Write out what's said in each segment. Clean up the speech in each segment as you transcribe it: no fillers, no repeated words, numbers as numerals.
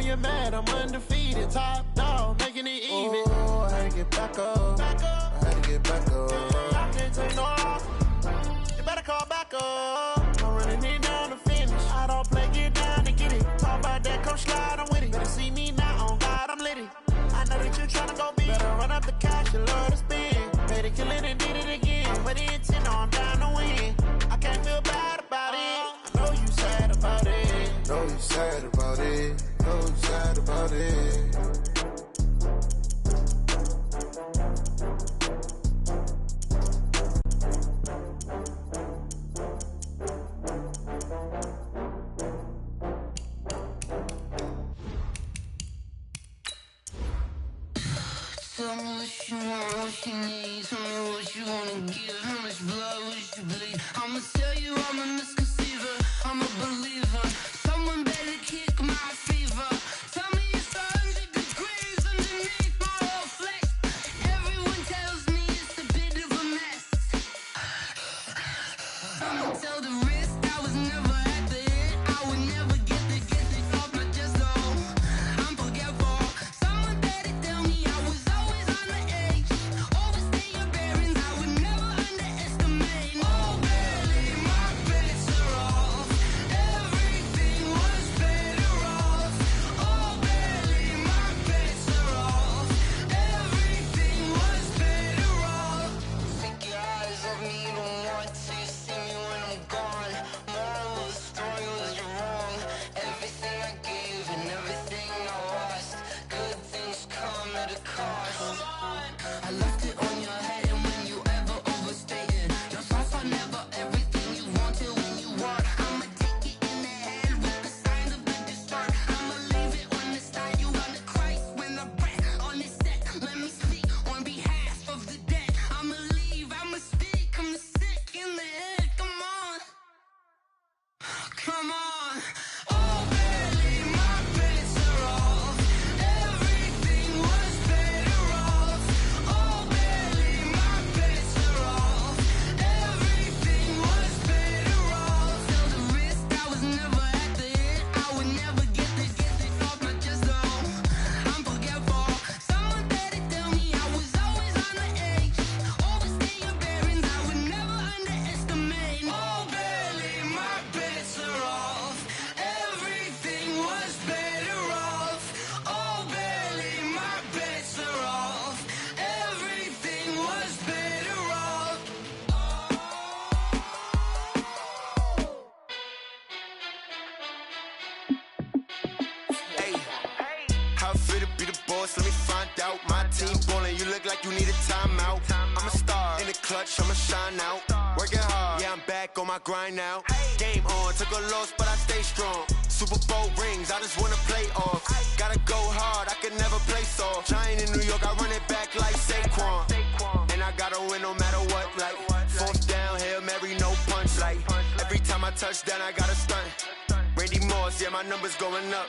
when you're mad, I'm undefeated. Top dog, making it even. Oh, I had to get back up. I had to get back up. I can't take no loss. You better call back up. I'm running it down to finish. I don't play, get down to get it. Talk about that, come slide, I'm with it. Better see me now, on God, I'm litty. I know that you tryna go big. Better run up the cash, you love to spend. Made it, kill it, and did it again. But the intent, no, I'm down to win. I can't feel bad about it. I know you sad about it. Know you sad about it. Know you sad about it. Tell me what you want, what you need. Tell me what you wanna give. How much blood would you bleed? I'ma tell you I'm a misconceiver. I'm a believer. Someone better kick my fever. Tell me it's 100 degrees underneath my whole flesh. Everyone tells me it's a bit of a mess. I'ma tell the risk I was never at the end. I would never get it off my chest though. I'm forgetful. Someone better tell me I was always on the edge. Overstay your bearings, I would never underestimate. Oh, barely, my bets are off. Everything was better off. Oh, barely, my bets are off. Everything was better off. Take your eyes off me, you don't want to see me when I'm gone. Moral of the story was you're wrong. Everything I gave and everything I lost. Good things come at a cost. I left it on your head, and when you ever overstay it, your thoughts are never everything you wanted when you want. I'ma take it in the head with the signs of the dessert. I'ma leave it on the side. You wanna Christ when I breath on this set. Let me speak on behalf of the dead. I'ma leave, I'ma speak. I'm the sick in the head. Come on, come on. Oh, barely, my bets are off. Everything was better off. Oh, barely, my bets are off. Everything was better off. Tell the risk I was never at the end. I would never get it off my chest though. I'm forgetful. Someone better tell me I was always on the edge. Overstay your bearings, I would never underestimate. Oh, barely, my bets are off. Everything was better off. Oh, barely, my bets are off. Everything was better off. Hey, how I feel to be the boss? Let me find out. My team ballin', you look like you need a timeout. I'm a star in the clutch, I'ma shine out. Working hard, yeah, I'm back on my grind now. Game on, took a loss, but I stay strong. Super Bowl rings, I just wanna play off. Gotta go hard, I can never play soft. Giant in New York, I run it back like Saquon. And I gotta win no matter what, like fourth down, Hail Mary, no punch. Like every time I touch down, I gotta stunt. Randy Moss, yeah, my numbers going up.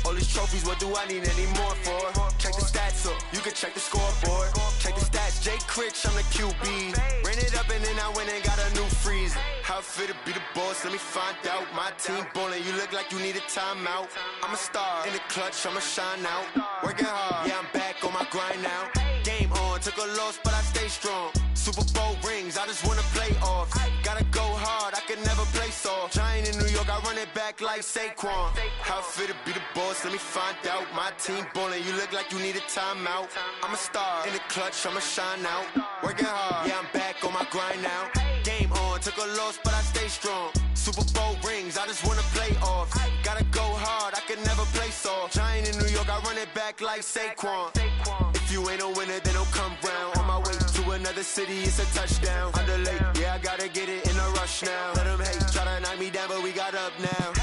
All these trophies, what do I need any more for? Check the stats up, you can check the scoreboard. Check the stats, Jay Critch, I'm the QB. Ran it up and then I went and got a new freeze. How I feel to be the boss, let me find out. My team ballin', you look like you need a timeout. I'm a star in the clutch, I'ma shine out. Working hard, yeah, I'm back on my grind now. Game on, took a loss, but I stay strong. Super Bowl rings, I just wanna play off. Gotta go hard, I can never play soft. Giant in New York, I run it back like Saquon. How I feel to be the boss, let me find out. My team ballin', you look like you need a timeout. I'm a star in the clutch, I'ma shine out. Working hard, yeah, I'm back on my grind now. Game on, took a loss, but I stay strong. Super Bowl rings, I just wanna play off. Gotta go hard, I can never play soft. Giant in New York, I run it back like Saquon. If you ain't a winner, then don't come round. On my way to another city, it's a touchdown. Underlay, yeah, I gotta get it in a rush now. Let them hate, try to knock me down, but we got up now.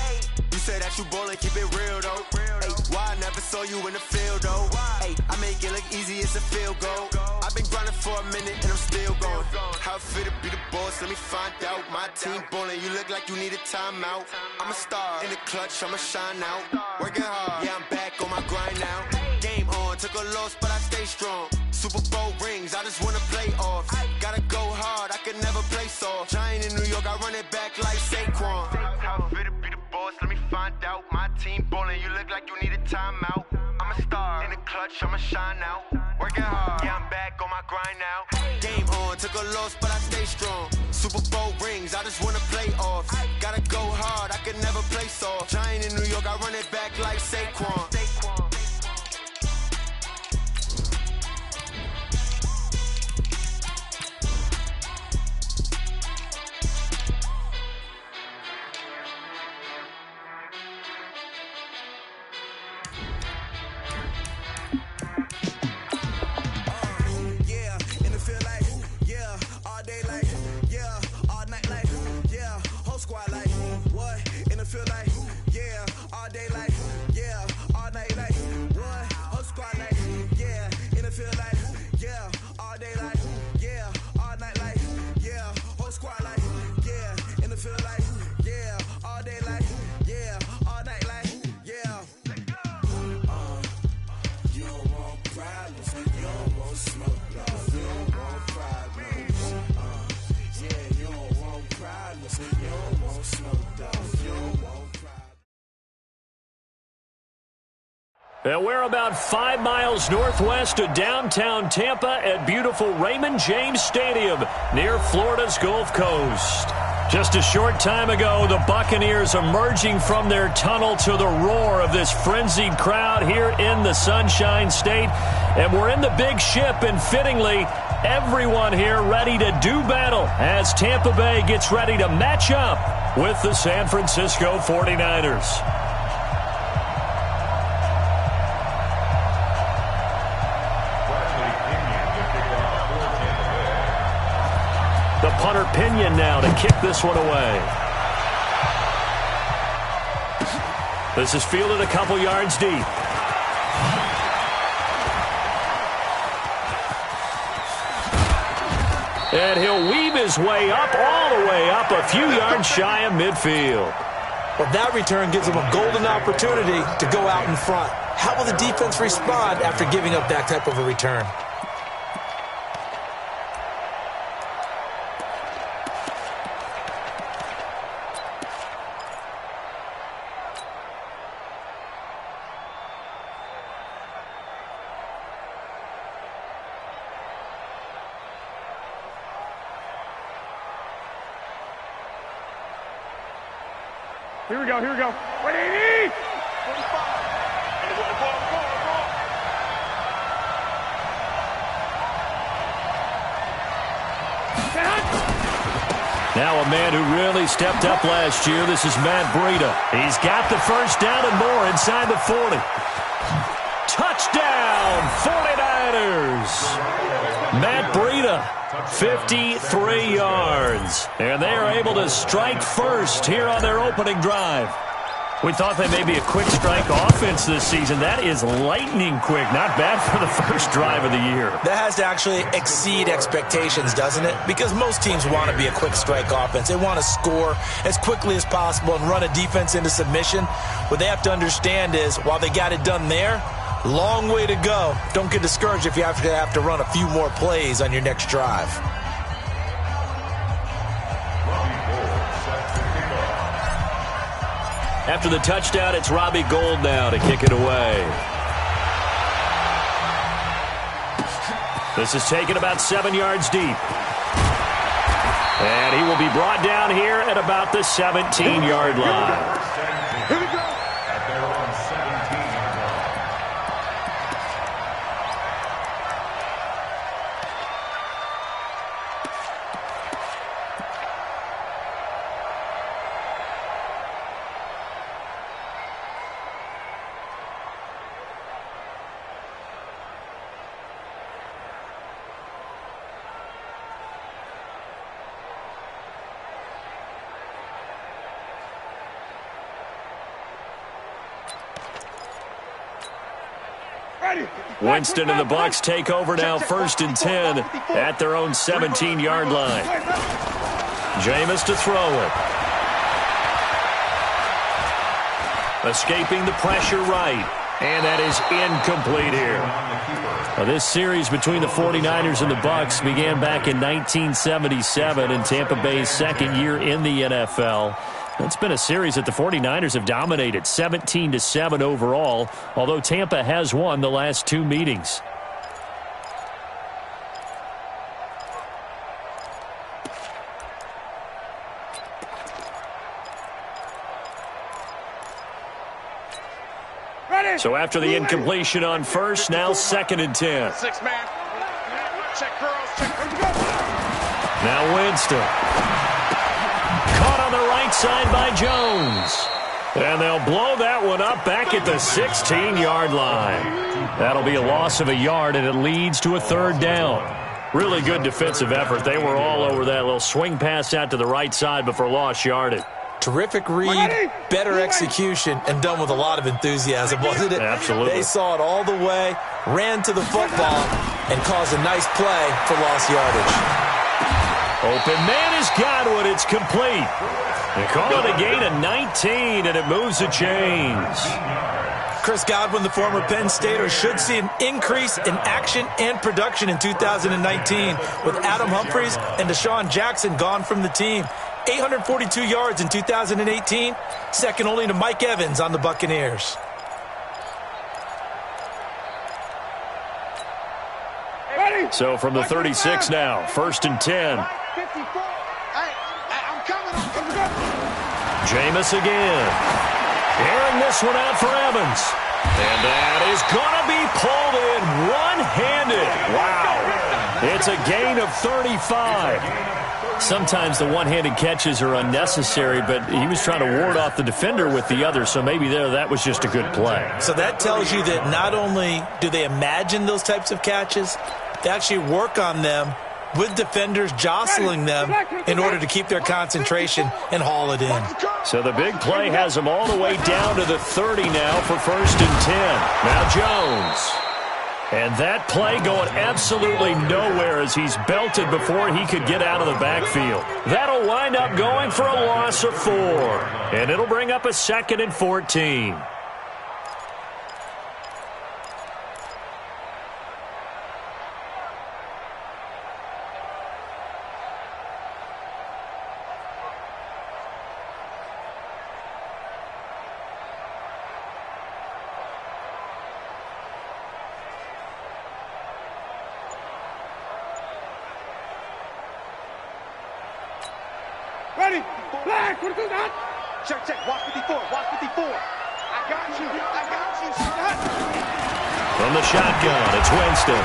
You say that you ballin', keep it real though. Hey, why I never saw you in the field though? Hey, I make it look easy, it's a field goal. I've been grinding for a minute and I'm still going. How I feel to be the boss, let me find out. My team ballin', you look like you need a timeout. I'm a star in the clutch, I'ma shine out. Working hard, yeah, I'm back on my grind now. Game on, took a loss, but I stay strong. Super Bowl rings, I just wanna play off. Gotta go hard, I can never play soft. Giant in New York, I run it back like Saquon. How I feel to be the boss, boss, let me find out. My team ballin', you look like you need a timeout. I'm a star in the clutch, I'ma shine out. Working hard, yeah, I'm back on my grind now. Game on, took a loss, but I stay strong. Super Bowl rings, I just wanna play off. Gotta go hard, I could never play soft. Giant in New York, I run it back like Saquon. And we're about 5 miles northwest of downtown Tampa at beautiful Raymond James Stadium near Florida's Gulf Coast. Just a short time ago, the Buccaneers emerging from their tunnel to the roar of this frenzied crowd here in the Sunshine State. And we're in the big ship, and fittingly, everyone here ready to do battle as Tampa Bay gets ready to match up with the San Francisco 49ers. The punter Pinion now to kick this one away. This is fielded a couple yards deep. And he'll weave his way up, all the way up, a few yards shy of midfield. Well, that return gives them a golden opportunity to go out in front. How will the defense respond after giving up that type of a return? Here we go, here we go. 180! Now a man who really stepped up last year. This is Matt Breida. He's got the first down and more inside the 40. Touchdown, 49ers! Matt Breida, 53 yards. And they are able to strike first here on their opening drive. We thought they may be a quick strike offense this season. That is lightning quick. Not bad for the first drive of the year. That has to actually exceed expectations, doesn't it? Because most teams want to be a quick strike offense. They want to score as quickly as possible and run a defense into submission. What they have to understand is, while they got it done there, long way to go. Don't get discouraged if you have to run a few more plays on your next drive. After the touchdown, it's Robbie Gould now to kick it away. This is taken about 7 yards deep. And he will be brought down here at about the 17-yard line. Here we go. Winston and the Bucs take over now, 1st and 10 at their own 17-yard line. Jameis to throw it. Escaping the pressure right. And that is incomplete here. Now, this series between the 49ers and the Bucs began back in 1977 in Tampa Bay's second year in the NFL. It's been a series that the 49ers have dominated, 17-7 overall, although Tampa has won the last 2 meetings. So after the incompletion on first, now 2nd and 10. 6-man. Check girls. Check. Now Winston. Caught on the right side by Jones. And they'll blow that one up back at the 16-yard line. That'll be a loss of a yard, and it leads to a 3rd down. Really good defensive effort. They were all over that little swing pass out to the right side before lost yardage. Terrific read, better execution, and done with a lot of enthusiasm, wasn't it? Absolutely. They saw it all the way, ran to the football, and caused a nice play for lost yardage. Open man has got one. It's complete. They call it a gain of 19, and it moves the chains. Chris Godwin, the former Penn Stater, should see an increase in action and production in 2019 with Adam Humphries and Deshaun Jackson gone from the team. 842 yards in 2018, second only to Mike Evans on the Buccaneers. So from the 36 now, 1st and 10. Jameis again. Airing this one out for Evans. And that is going to be pulled in one-handed. Wow. It's a gain of 35. Sometimes the one-handed catches are unnecessary, but he was trying to ward off the defender with the other, so maybe that was just a good play. So that tells you that not only do they imagine those types of catches, they actually work on them with defenders jostling them in order to keep their concentration and haul it in. So the big play has them all the way down to the 30 now for 1st and 10. Now Jones. And that play going absolutely nowhere as he's belted before he could get out of the backfield. That'll wind up going for a loss of 4. And it'll bring up a 2nd and 14. Ready? Black, what is that? Check, check. Watch 54. Watch 54. I got you. I got you. Shot. From the shotgun, it's Winston.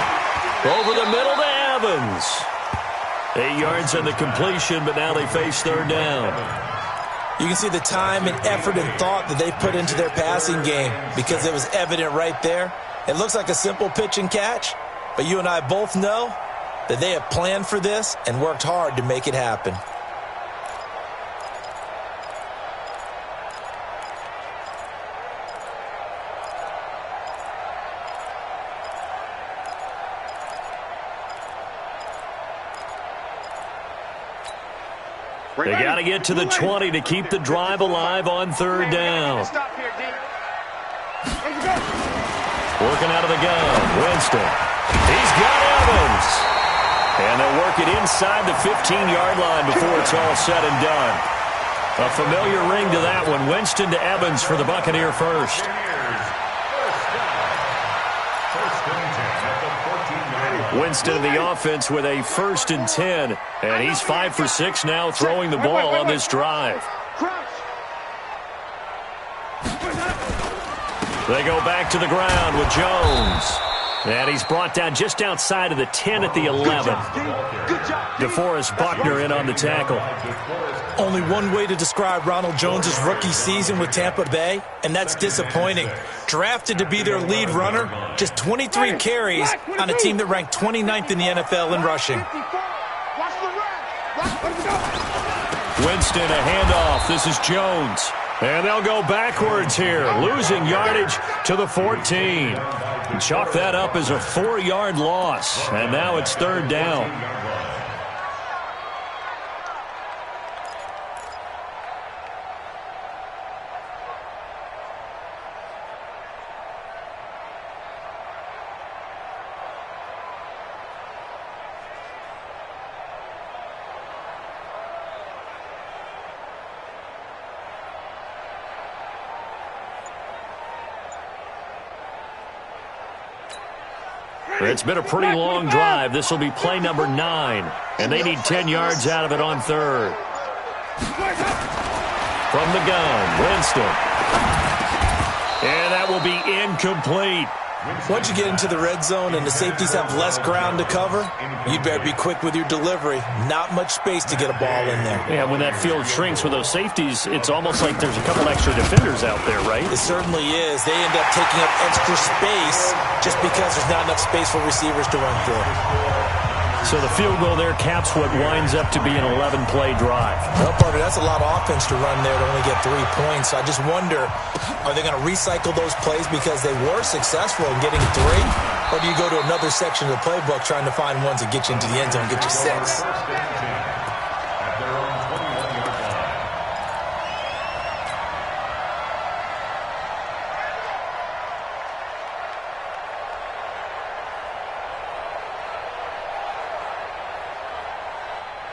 Over the middle to Evans. 8 yards on the completion, but now they face 3rd down. You can see the time and effort and thought that they put into their passing game because it was evident right there. It looks like a simple pitch and catch, but you and I both know that they have planned for this and worked hard to make it happen. They got to get to the 20 to keep the drive alive on 3rd down. Working out of the gun, Winston. He's got Evans. And they'll work it inside the 15-yard line before it's all said and done. A familiar ring to that one. Winston to Evans for the Buccaneer first. Winston in the offense with a 1st and 10. And he's 5 for 6 now throwing the ball on this drive. They go back to the ground with Jones. And he's brought down just outside of the 10 at the 11. DeForest Buckner in on the tackle. Only one way to describe Ronald Jones' rookie season with Tampa Bay, and that's disappointing. Drafted to be their lead runner, just 23 carries on a team that ranked 29th in the NFL in rushing. Winston, a handoff. This is Jones. And they'll go backwards here, losing yardage to the 14. And chalk that up as a 4-yard loss. And now it's 3rd down. It's been a pretty long drive. This will be play number 9, and they need 10 yards out of it on third. From the gun, Winston. And that will be incomplete. Once you get into the red zone and the safeties have less ground to cover, you'd better be quick with your delivery. Not much space to get a ball in there. Yeah, when that field shrinks with those safeties, it's almost like there's a couple extra defenders out there, right? It certainly is. They end up taking up extra space just because there's not enough space for receivers to run through. So the field goal there caps what winds up to be an 11-play drive. Well, partner, that's a lot of offense to run there to only get 3 points. I just wonder, are they going to recycle those plays because they were successful in getting 3? Or do you go to another section of the playbook trying to find ones that get you into the end zone and get you 6?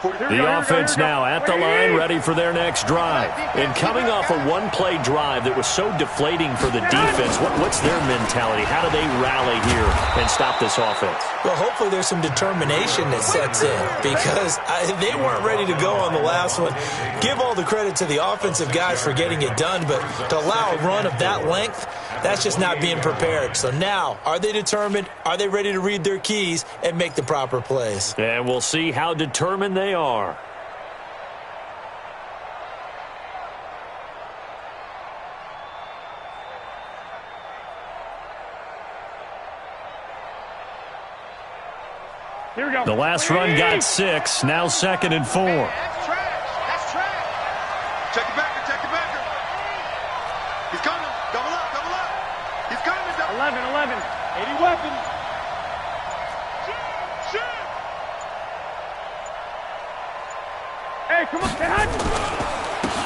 The offense now at the line, ready for their next drive. And coming off a one-play drive that was so deflating for the defense, what's their mentality? How do they rally here and stop this offense? Well, hopefully there's some determination that sets in because they weren't ready to go on the last one. Give all the credit to the offensive guys for getting it done, but to allow a run of that length, that's just not being prepared. So now, are they determined? Are they ready to read their keys and make the proper plays? And we'll see how determined they are. Here we go. The last run got 6, now 2nd and 4. That's trash. That's trash. Check it back. Check it back. He's coming. Double up. Double up. He's coming. 11. 80 weapons. Shoot. Hey, come on.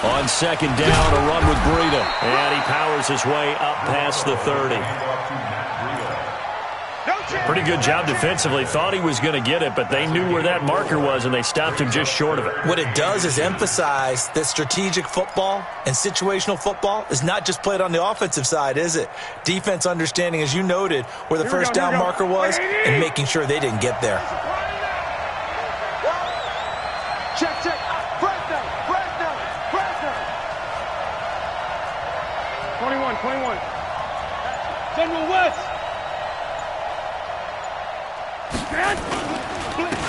On 2nd down, a run with Breida. And he powers his way up past the 30. Pretty good job defensively. Thought he was going to get it, but they knew where that marker was, and they stopped him just short of it. What it does is emphasize that strategic football and situational football is not just played on the offensive side, is it? Defense understanding, as you noted, where the first down marker was and making sure they didn't get there. Check. Fresno. 21. General West.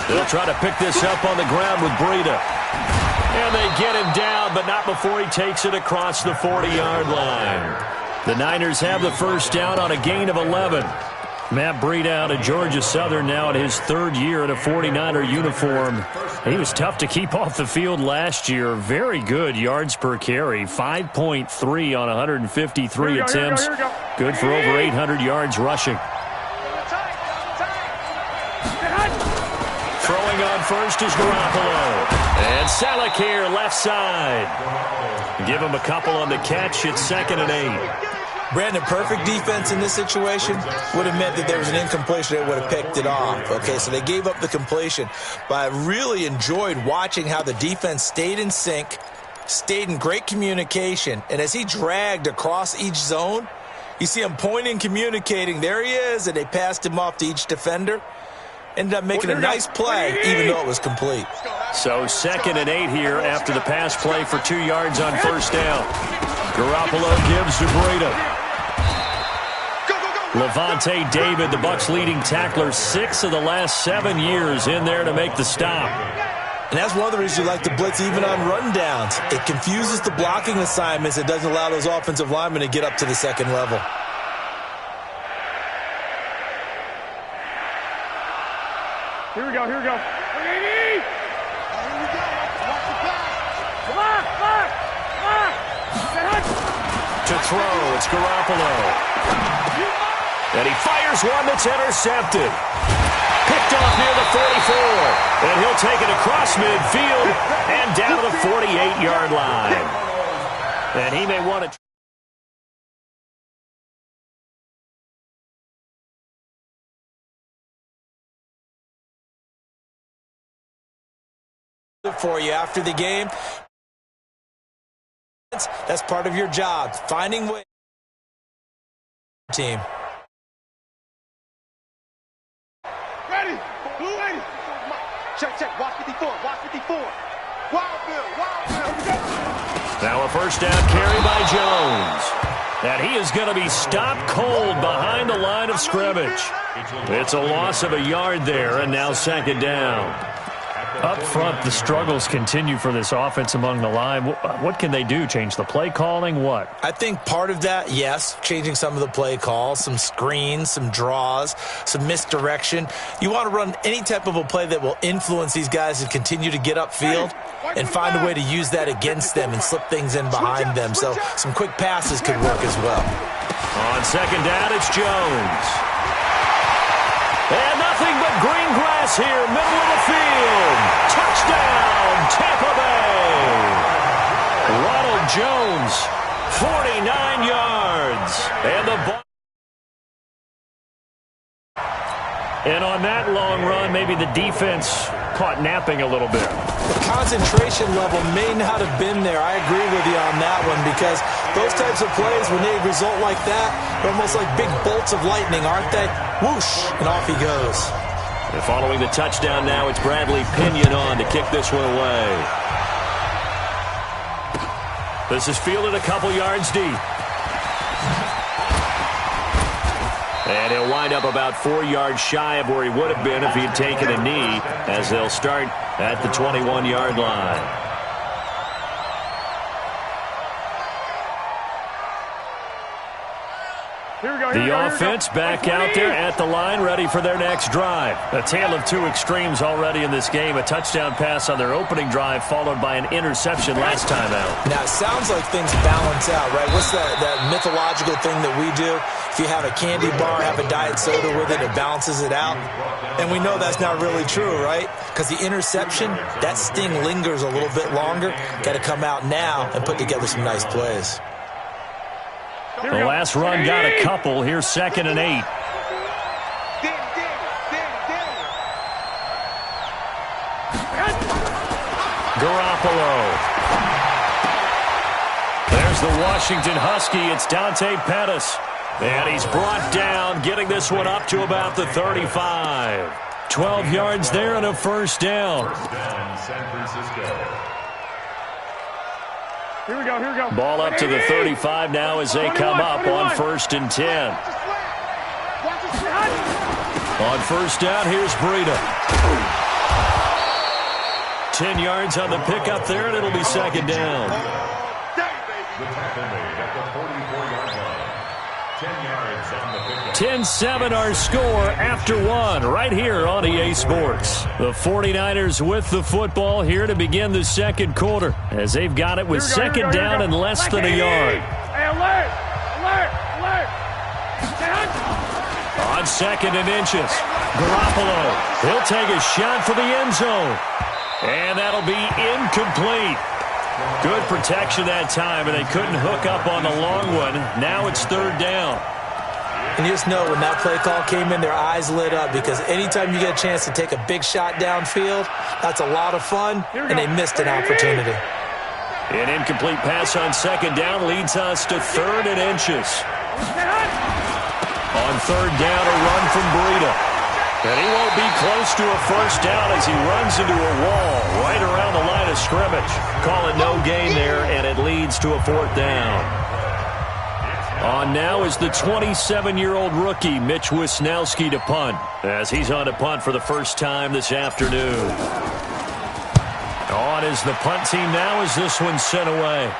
They'll try to pick this up on the ground with Breida. And they get him down, but not before he takes it across the 40-yard line. The Niners have the first down on a gain of 11. Matt Breida out of Georgia Southern now in his 3rd year in a 49er uniform. He was tough to keep off the field last year. Very good yards per carry, 5.3 on 153 attempts. Good for over 800 yards rushing. Throwing on first is Garoppolo. And Salakir left side. Give him a couple on the catch. It's 2nd and 8. Brandon, perfect defense in this situation would have meant that there was an incompletion that would have picked it off. Okay, so they gave up the completion. But I really enjoyed watching how the defense stayed in sync, stayed in great communication. And as he dragged across each zone, you see him pointing, communicating. There he is, and they passed him off to each defender. Ended up making a nice play, even though it was complete. So 2nd and 8 here after the pass play for 2 yards on first down. Garoppolo gives to Breida. Levante David, the Bucs' leading tackler, 6 of the last 7 years in there to make the stop. And that's one of the reasons you like to blitz even on rundowns. It confuses the blocking assignments. It doesn't allow those offensive linemen to get up to the 2nd level. Here we go. Come on. To throw, it's Garoppolo. And he fires one that's intercepted. Picked off near the 44. And he'll take it across midfield and down to the 48-yard line. And he may want to... For you after the game. That's part of your job, finding ways. Team. Check, check. Watch 54. Watch 54. Wild Bill. Wild Bill. Now a first down carry by Jones. And he is going to be stopped cold behind the line of scrimmage. It's a loss of a yard there, and now second down. Up front, the struggles continue for this offense among the line. What can they do? Change the play calling? What? I think part of that, yes, changing some of the play calls, some screens, some draws, some misdirection. You want to run any type of a play that will influence these guys to continue to get upfield and find a way to use that against them and slip things in behind them. So some quick passes could work as well. On second down, it's Jones. And nothing but green grass here, middle of the field. Touchdown, Tampa Bay. Ronald Jones, 49 yards. And the ball. And on that long run, maybe the defense caught napping a little bit. The concentration level may not have been there. I agree with you on that one, because those types of plays, when they result like that, they're almost like big bolts of lightning, aren't they? Whoosh, and off he goes. And following the touchdown now, it's Bradley Pinion on to kick this one away. This is fielded a couple yards deep. And he'll wind up about 4 yards shy of where he would have been if he had taken a knee, as they'll start at the 21-yard line. The offense back out there at the line, ready for their next drive. A tale of two extremes already in this game. A touchdown pass on their opening drive, followed by an interception last time out. Now, it sounds like things balance out, right? What's that mythological thing that we do? If you have a candy bar, have a diet soda with it, it balances it out. And we know that's not really true, right? Because the interception, that sting lingers a little bit longer. Got to come out now and put together some nice plays. The last run got a couple. Here's 2nd and 8. Garoppolo. There's the Washington Husky. It's Dante Pettis. And he's brought down, getting this one up to about the 35. 12 yards there and a first down. San Francisco. Here we go. Ball up to the 35 now as they come up on 1st and 10. On first down, here's Breida. 10 yards on the pickup there, and it'll be second down. The tackle made at the 44-yard line. 10 yards on the pickup. 10-7 our score after one right here on EA Sports. The 49ers with the football here to begin the second quarter as they've got it with second down and less than a yard. Hey, alert! On 2nd and inches, Garoppolo. He'll take a shot for the end zone. And that'll be incomplete. Good protection that time, and they couldn't hook up on the long one. Now it's 3rd down. And you just know when that play call came in, their eyes lit up, because anytime you get a chance to take a big shot downfield, that's a lot of fun, and they missed an opportunity. An incomplete pass on 2nd down leads us to 3rd and inches. On 3rd down, a run from Breida. And he won't be close to a first down as he runs into a wall right around the line of scrimmage. Call it no gain there, and it leads to a 4th down. On now is the 27-year-old rookie, Mitch Wisnowski, to punt, as he's on to punt for the first time this afternoon. On is the punt team now as this one's sent away.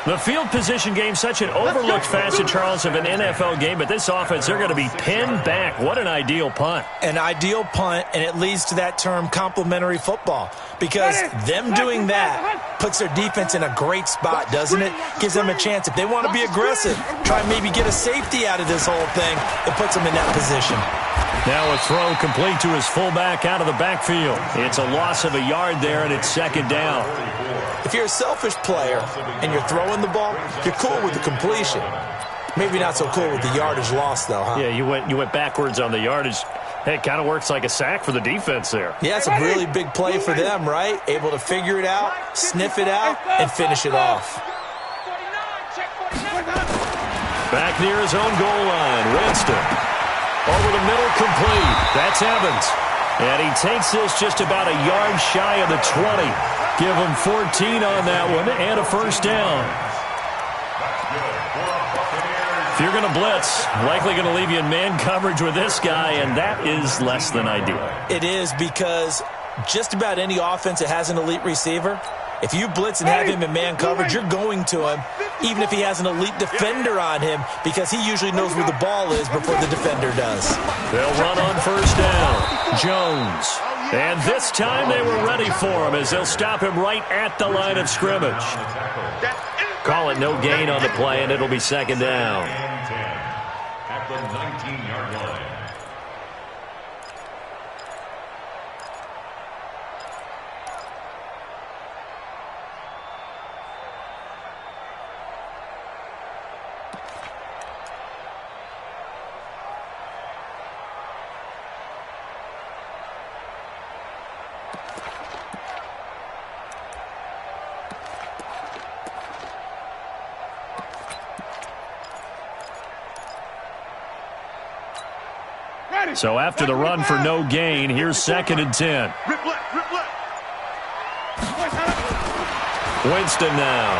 The field position game, such an overlooked facet, Charles, of an NFL game, but this offense, they're going to be pinned back. What an ideal punt. An ideal punt, and it leads to that term complementary football, because them doing that puts their defense in a great spot, doesn't it? Gives them a chance. If they want to be aggressive, try and maybe get a safety out of this whole thing, it puts them in that position. Now a throw complete to his fullback out of the backfield. It's a loss of a yard there, and it's 2nd down. If you're a selfish player and you're throwing the ball, you're cool with the completion. Maybe not so cool with the yardage loss, though, huh? Yeah, you went backwards on the yardage. Hey, it kind of works like a sack for the defense there. Yeah, it's a really big play for them, right? Able to figure it out, sniff it out, and finish it off. Back near his own goal line, Winston. Over the middle, complete. That's Evans. And he takes this just about a yard shy of the 20. Give him 14 on that one and a first down. If you're going to blitz, likely going to leave you in man coverage with this guy, and that is less than ideal. It is, because just about any offense that has an elite receiver, if you blitz and have him in man coverage, you're going to him, even if he has an elite defender on him, because he usually knows where the ball is before the defender does. They'll run on first down. Jones. And this time they were ready for him as they'll stop him right at the line of scrimmage. Call it no gain on the play, and it'll be second down. At the 19-yard line. So after the run for no gain, here's second and 10. Winston now.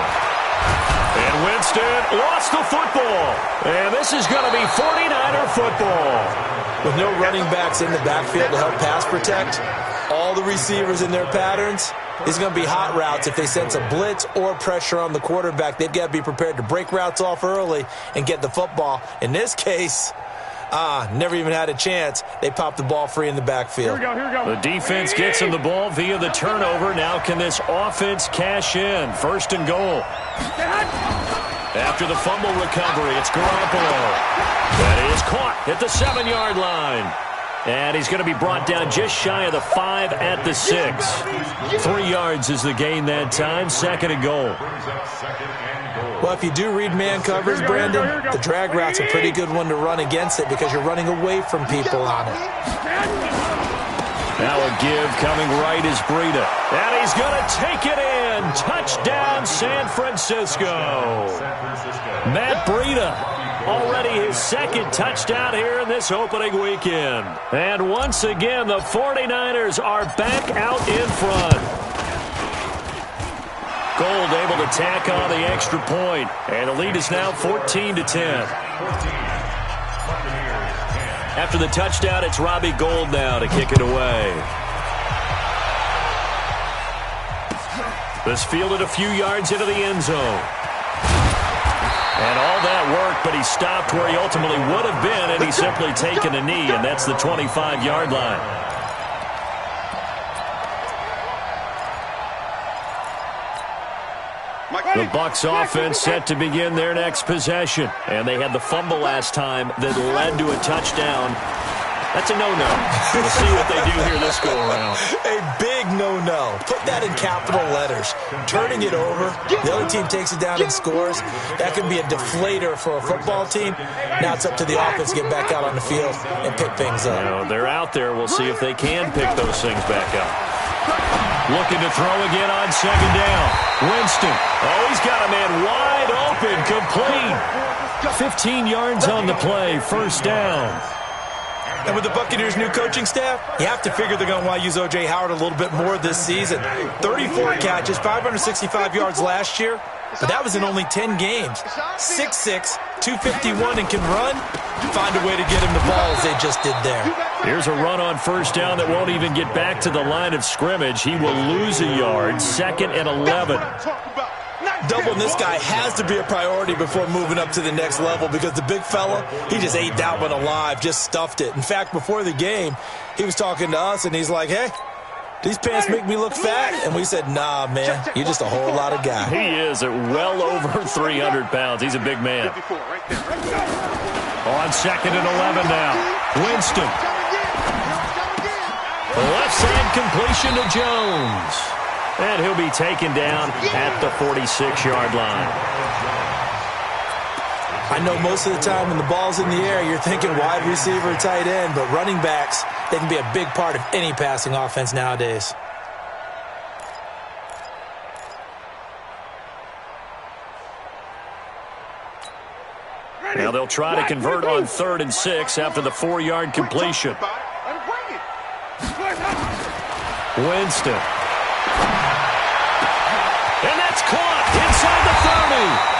And Winston lost the football. And this is going to be 49er football. With no running backs in the backfield to help pass protect, all the receivers in their patterns, it's going to be hot routes. If they sense a blitz or pressure on the quarterback, they've got to be prepared to break routes off early and get the football. In this case, never even had a chance. They popped the ball free in the backfield. Here we go. The defense gets him the ball via the turnover. Now can this offense cash in? First and goal. After the fumble recovery, it's Garoppolo. That is caught at the 7-yard line. And he's going to be brought down just shy of the 5 at the 6. 3 yards is the gain that time. Second and goal. Well, if you do read man coverage, Brandon, the drag route's a pretty good one to run against it because you're running away from people on it. Now a give coming right is Breida. And he's going to take it in. Touchdown, San Francisco. Matt Breida. Already his second touchdown here in this opening weekend. And once again, the 49ers are back out in front. Gold able to tack on the extra point. And the lead is now 14-10. After the touchdown, it's Robbie Gould now to kick it away. This fielded a few yards into the end zone. And all that work, but he stopped where he ultimately would have been, and he's simply taken a knee, and that's the 25-yard line. The Bucs offense set to begin their next possession, and they had the fumble last time that led to a touchdown. That's a no-no. We'll see what they do here this go-around. A big no-no. Put that in capital letters. Turning it over, the other team takes it down and scores. That can be a deflator for a football team. Now it's up to the offense to get back out on the field and pick things up. You know, they're out there. We'll see if they can pick those things back up. Looking to throw again on second down. Winston. Oh, he's got a man wide open, complete. 15 yards on the play, first down. And with the Buccaneers' new coaching staff, you have to figure they're going to want to use O.J. Howard a little bit more this season. 34 catches, 565 yards last year, but that was in only 10 games. 6'6", 251, and can run. Find a way to get him the ball as they just did there. Here's a run on first down that won't even get back to the line of scrimmage. He will lose a yard, second and 11. Doubling this guy has to be a priority before moving up to the next level because the big fella, he just ate that one alive, just stuffed it. In fact, before the game, he was talking to us, and he's like, hey, these pants make me look fat. And we said, nah, man, you're just a whole lot of guy. He is at well over 300 pounds. He's a big man. On second and 11 now. Winston. Left side completion to Jones. And he'll be taken down at the 46-yard line. I know most of the time when the ball's in the air, you're thinking wide receiver, tight end, but running backs, they can be a big part of any passing offense nowadays. Now they'll try to convert on 3rd and 6 after the 4-yard completion. Winston. And that's caught inside the 30.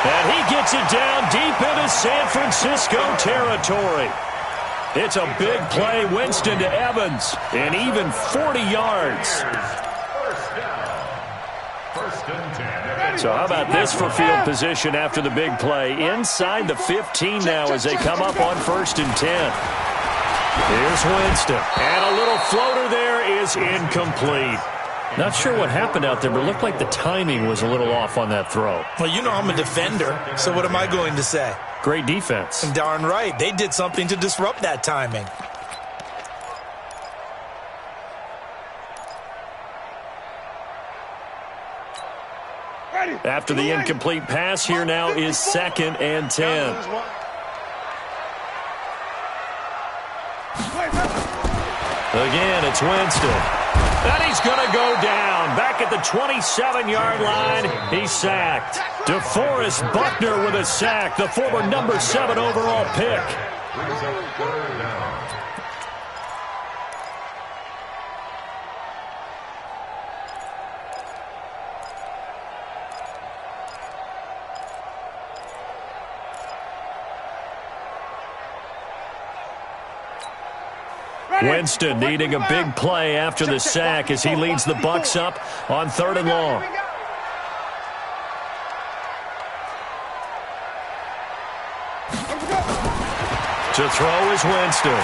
And he gets it down deep into San Francisco territory. It's a big play. Winston to Evans. And even 40 yards. So how about this for field position after the big play? Inside the 15 now as they come up on 1st and 10. Here's Winston. And a little floater there is incomplete. Not sure what happened out there, but it looked like the timing was a little off on that throw. Well, you know I'm a defender, so what am I going to say? Great defense. And darn right. They did something to disrupt that timing. After the incomplete pass, here now is 2nd and 10. Again, it's Winston. And he's going to go down. Back at the 27-yard line, he's sacked. DeForest Buckner with a sack, the former number 7 overall pick. Winston needing a big play after the sack as he leads the Bucs up on 3rd and long. To throw is Winston.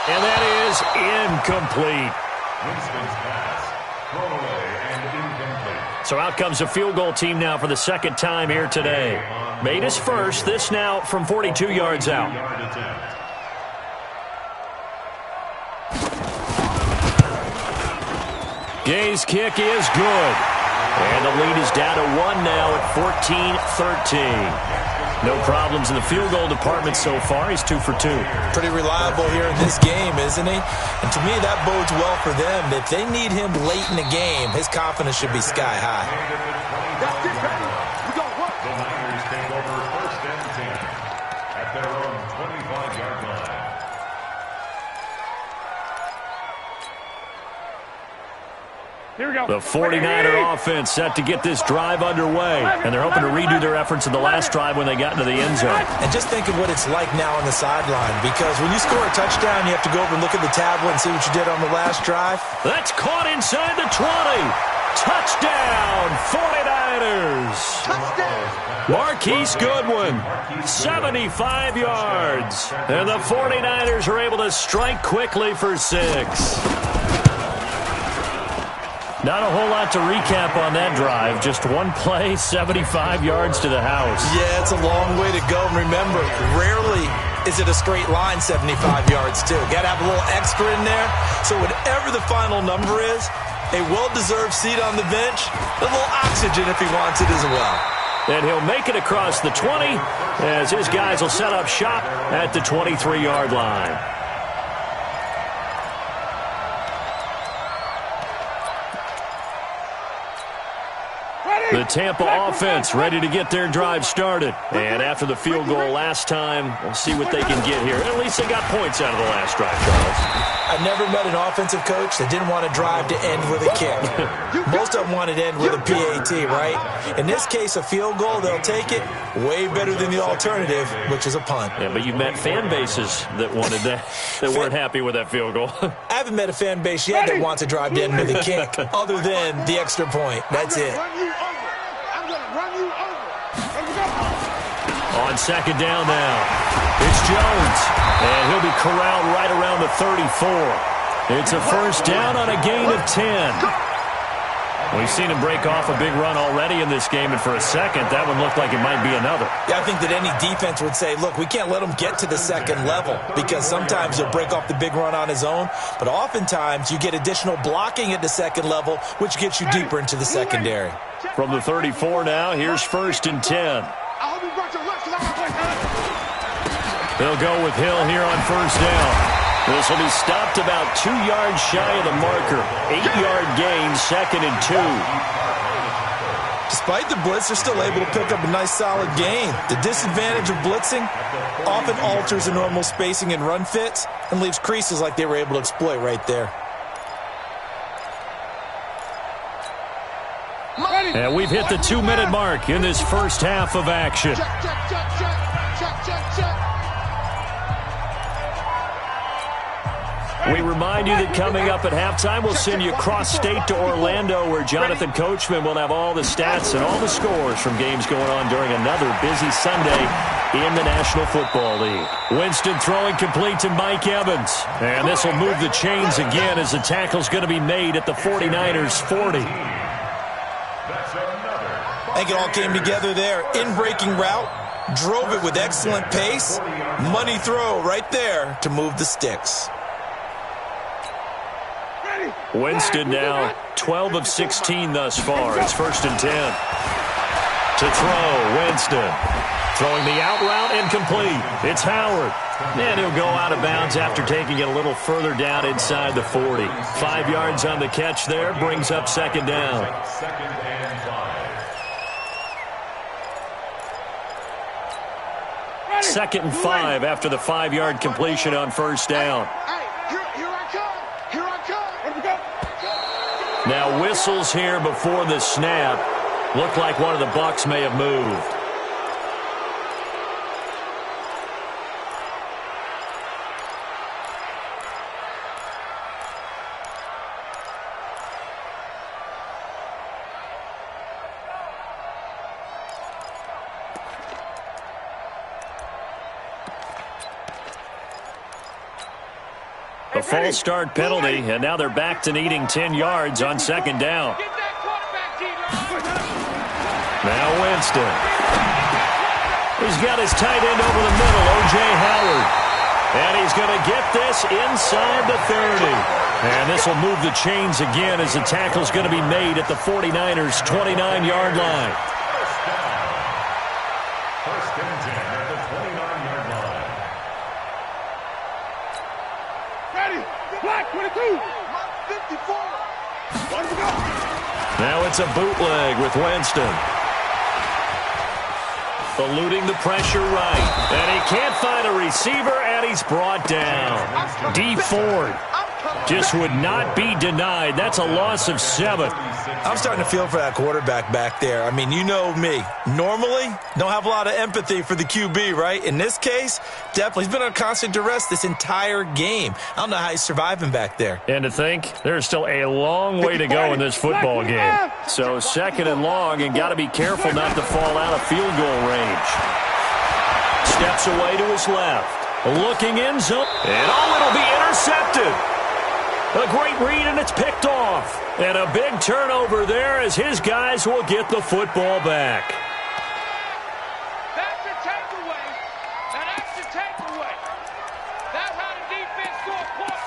And that is incomplete. Winston's pass, thrown away and incomplete. So out comes a field goal team now for the 2nd time here today. Made his first, this now from 42 yards out. Gay's kick is good. And the lead is down to 1 now at 14-13. No problems in the field goal department so far. He's 2 for 2. Pretty reliable here in this game, isn't he? And to me, that bodes well for them. If they need him late in the game, his confidence should be sky high. That's it, baby. We got work. The Niners take over 1st and 10 at their own 25-yard line. Here we go. The 49er offense set to get this drive underway. And they're hoping to redo their efforts in the last drive when they got into the end zone. And just think of what it's like now on the sideline, because when you score a touchdown, you have to go over and look at the tablet and see what you did on the last drive. That's caught inside the 20. Touchdown, 49ers. Touchdown. Marquise Goodwin, 75 yards. And the 49ers are able to strike quickly for 6. Not a whole lot to recap on that drive. Just one play, 75 yards to the house. Yeah, it's a long way to go. And remember, rarely is it a straight line 75 yards, too. Got to have a little extra in there. So whatever the final number is, a well-deserved seat on the bench, a little oxygen if he wants it as well. And he'll make it across the 20 as his guys will set up shop at the 23-yard line. The Tampa offense ready to get their drive started. And after the field goal last time, we'll see what they can get here. At least they got points out of the last drive, Charles. I've never met an offensive coach that didn't want a drive to end with a kick. Most of them want it to end with a PAT, right? In this case, a field goal, they'll take it. Way better than the alternative, which is a punt. Yeah, but you've met fan bases that wanted that, that weren't happy with that field goal. I haven't met a fan base yet that wants a drive to end with a kick, other than the extra point. That's it. On 2nd down now, it's Jones, and he'll be corralled right around the 34. It's a 1st down on a gain of 10. We've seen him break off a big run already in this game, and for a second, that one looked like it might be another. Yeah, I think that any defense would say, look, we can't let him get to the 2nd level, because sometimes he'll break off the big run on his own, but oftentimes you get additional blocking at the 2nd level, which gets you deeper into the secondary. From the 34 now, here's 1st and 10. They'll go with Hill here on 1st down. This will be stopped about 2 yards shy of the marker. 8-yard gain, 2nd and 2. Despite the blitz, they're still able to pick up a nice solid gain. The disadvantage of blitzing often alters the normal spacing and run fits and leaves creases like they were able to exploit right there. And we've hit the 2-minute mark in this first half of action. We remind you that coming up at halftime, we'll send you cross-state to Orlando, where Jonathan Coachman will have all the stats and all the scores from games going on during another busy Sunday in the National Football League. Winston throwing complete to Mike Evans. And this will move the chains again as the tackle's going to be made at the 49ers 40. I think it all came together there. In-breaking route, drove it with excellent pace. Money throw right there to move the sticks. Winston now 12 of 16 thus far. It's 1st and 10. To throw, Winston. Throwing the out route, incomplete. It's Howard. And he'll go out of bounds after taking it a little further down inside the 40. 5 yards on the catch there, brings up 2nd down. 2nd and 5. 2nd and 5 after the 5-yard completion on 1st down. Now whistles here before the snap. Looked like one of the Bucs may have moved. A false start penalty, and now they're back to needing 10 yards on 2nd down. Now Winston. He's got his tight end over the middle, O.J. Howard. And he's going to get this inside the 30. And this will move the chains again as the tackle's going to be made at the 49ers' 29-yard line. First and 10 at the 29-yard line. Black 22. 54. One to go. Now it's a bootleg with Winston. Eluding the pressure right. And he can't find a receiver, and he's brought down. D. Ford just would not be denied. That's a loss of 7. I'm starting to feel for that quarterback back there. I mean, you know me. Normally, don't have a lot of empathy for the QB, right? In this case, definitely. He's been on constant duress this entire game. I don't know how he's surviving back there. And to think, there's still a long way to go in this football game. So 2nd and long, and got to be careful not to fall out of field goal range. Steps away to his left. Looking in zone. And it'll be intercepted. A great read, and it's picked off. And a big turnover there as his guys will get the football back. That's the takeaway. That's the takeaway. That's how the defense scored points.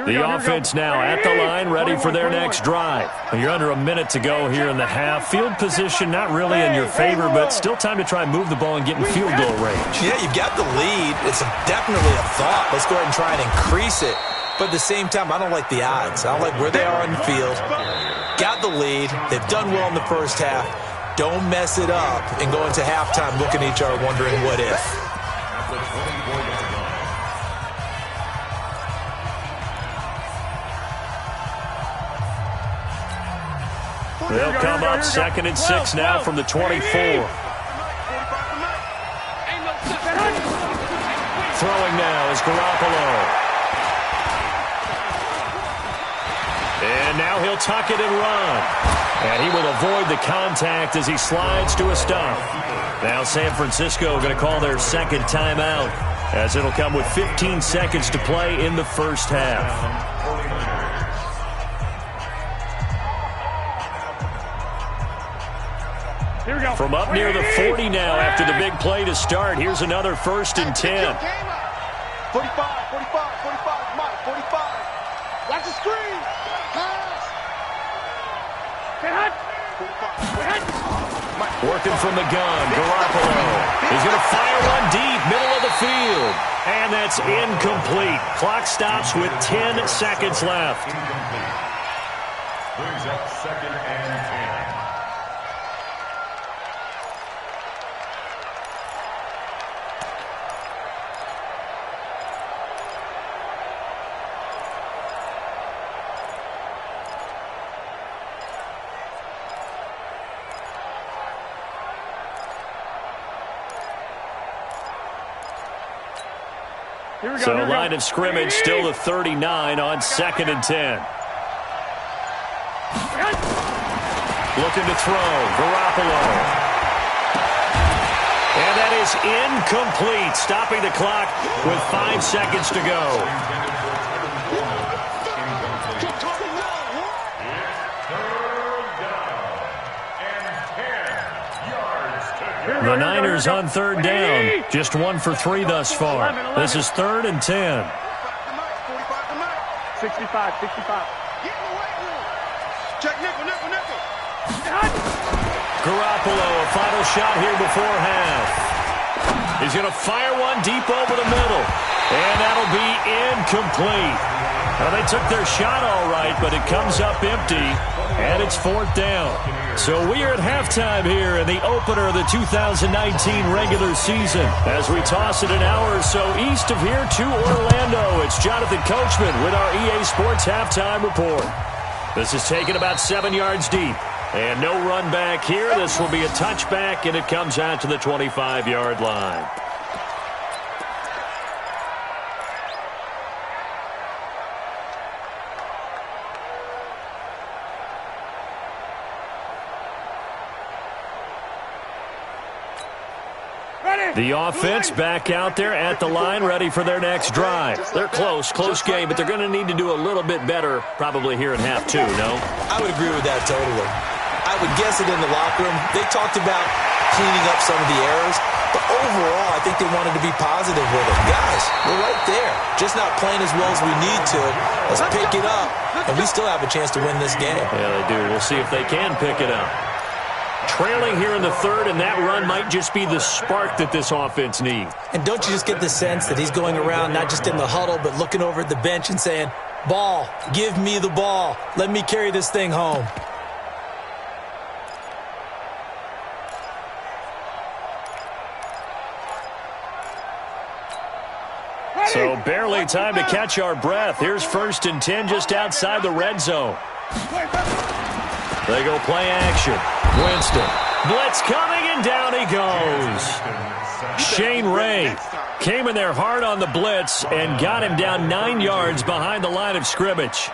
The offense now at the line, ready for their next drive. You're under a minute to go here in the half. Field position not really in your favor, but still time to try and move the ball and get in field goal range. Yeah, you've got the lead. It's definitely a thought. Let's go ahead and try and increase it. But at the same time, I don't like the odds. I don't like where they are on the field. Got the lead. They've done well in the first half. Don't mess it up and go into halftime looking at each other wondering what if. They'll come up 2nd and 6 now from the 24. Throwing now is Garoppolo. And now he'll tuck it and run. And he will avoid the contact as he slides to a stop. Now San Francisco going to call their 2nd timeout, as it'll come with 15 seconds to play in the first half. From up near the 40 now after the big play to start. Here's another 1st and 10. 45, 45, 45, Mike, 45. Watch the screen. Pass. Get hot. 45. Mike. Working from the gun, Garoppolo. He's going to fire one deep, middle of the field. And that's incomplete. Clock stops with 10 seconds left. Incomplete. Brings up 2nd and 10. So line of scrimmage still the 39 on 2nd and 10. Looking to throw, Garoppolo. And that is incomplete, stopping the clock with 5 seconds to go. The Niners on 3rd down. Just 1 for 3 thus far. This is 3rd and 10. 65. Check nickel. Garoppolo, a final shot here before half. He's going to fire one deep over the middle. And that'll be incomplete. Well, they took their shot all right, but it comes up empty. And it's 4th down. So we are at halftime here in the opener of the 2019 regular season. As we toss it an hour or so east of here to Orlando, it's Jonathan Coachman with our EA Sports Halftime Report. This is taken about 7 yards deep. And no run back here. This will be a touchback, and it comes out to the 25-yard line. The offense back out there at the line, ready for their next drive. They're close game, but they're going to need to do a little bit better probably here in half 2, no? I would agree with that totally. I would guess it in the locker room. They talked about cleaning up some of the errors, but overall, I think they wanted to be positive with it. Guys, we're right there. Just not playing as well as we need to. Let's pick it up, and we still have a chance to win this game. Yeah, they do. We'll see if they can pick it up. Trailing here in the 3rd, and that run might just be the spark that this offense needs. And don't you just get the sense that he's going around not just in the huddle, but looking over at the bench and saying, ball, give me the ball. Let me carry this thing home. So barely time to catch our breath. Here's 1st and 10 just outside the red zone. They go play action. Winston. Blitz coming, and down he goes. Shane Ray came in there hard on the blitz and got him down 9 yards behind the line of scrimmage.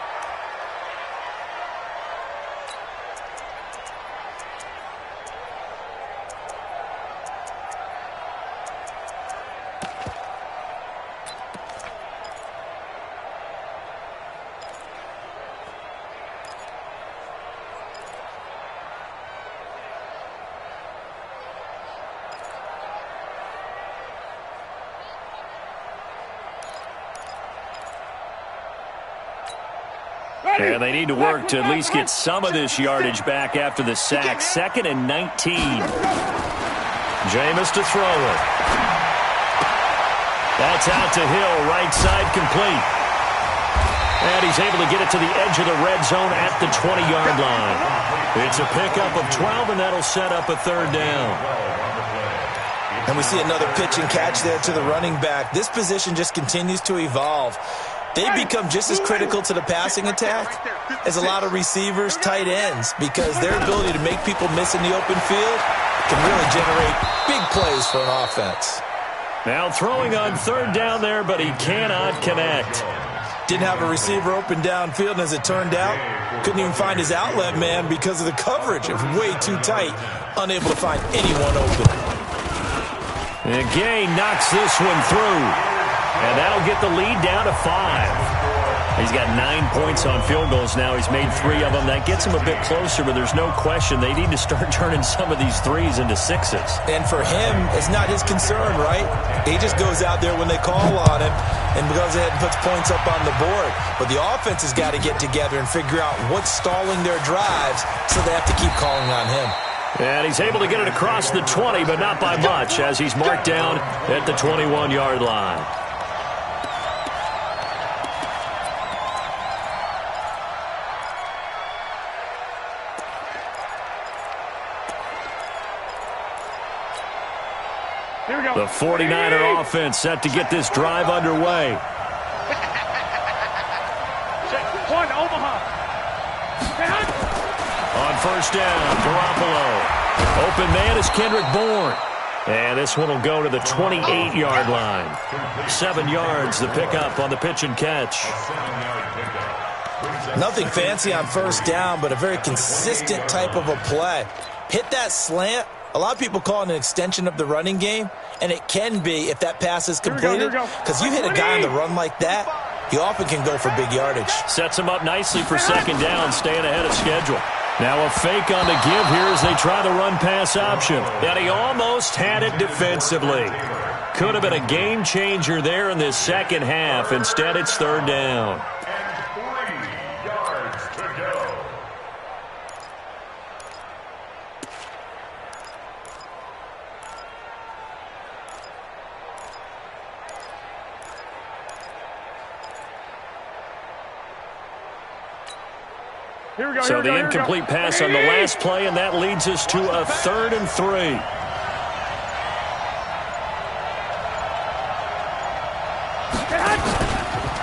And they need to work to at least get some of this yardage back after the sack. 2nd and 19. Jameis to throw it. That's out to Hill, right side complete. And he's able to get it to the edge of the red zone at the 20-yard line. It's a pickup of 12, and that'll set up a 3rd down. And we see another pitch and catch there to the running back. This position just continues to evolve. They become just as critical to the passing attack as a lot of receivers, tight ends, because their ability to make people miss in the open field can really generate big plays for an offense. Now throwing on 3rd down there, but he cannot connect. Didn't have a receiver open downfield, and as it turned out, couldn't even find his outlet man because of the coverage. It was way too tight, unable to find anyone open. And Gay knocks this one through. And that'll get the lead down to 5. He's got 9 points on field goals now. He's made 3 of them. That gets him a bit closer, but there's no question they need to start turning some of these threes into 6s. And for him, it's not his concern, right? He just goes out there when they call on him and goes ahead and puts points up on the board. But the offense has got to get together and figure out what's stalling their drives, so they have to keep calling on him. And he's able to get it across the 20, but not by much, as he's marked down at the 21-yard line. The 49er offense set to get this drive underway. One, Omaha. On first down, Garoppolo. Open man is Kendrick Bourne. And this one will go to the 28-yard line. 7 yards, the pickup on the pitch and catch. Nothing fancy on first down, but a very consistent type of a play. Hit that slant. A lot of people call it an extension of the running game, and it can be if that pass is completed. Because you hit a guy on the run like that, he often can go for big yardage. Sets him up nicely for second down, staying ahead of schedule. Now a fake on the give here as they try the run-pass option. And he almost had it defensively. Could have been a game changer there in this second half. Instead, it's third down. And 3 yards to go. So the incomplete pass on the last play, and that leads us to a 3rd and 3.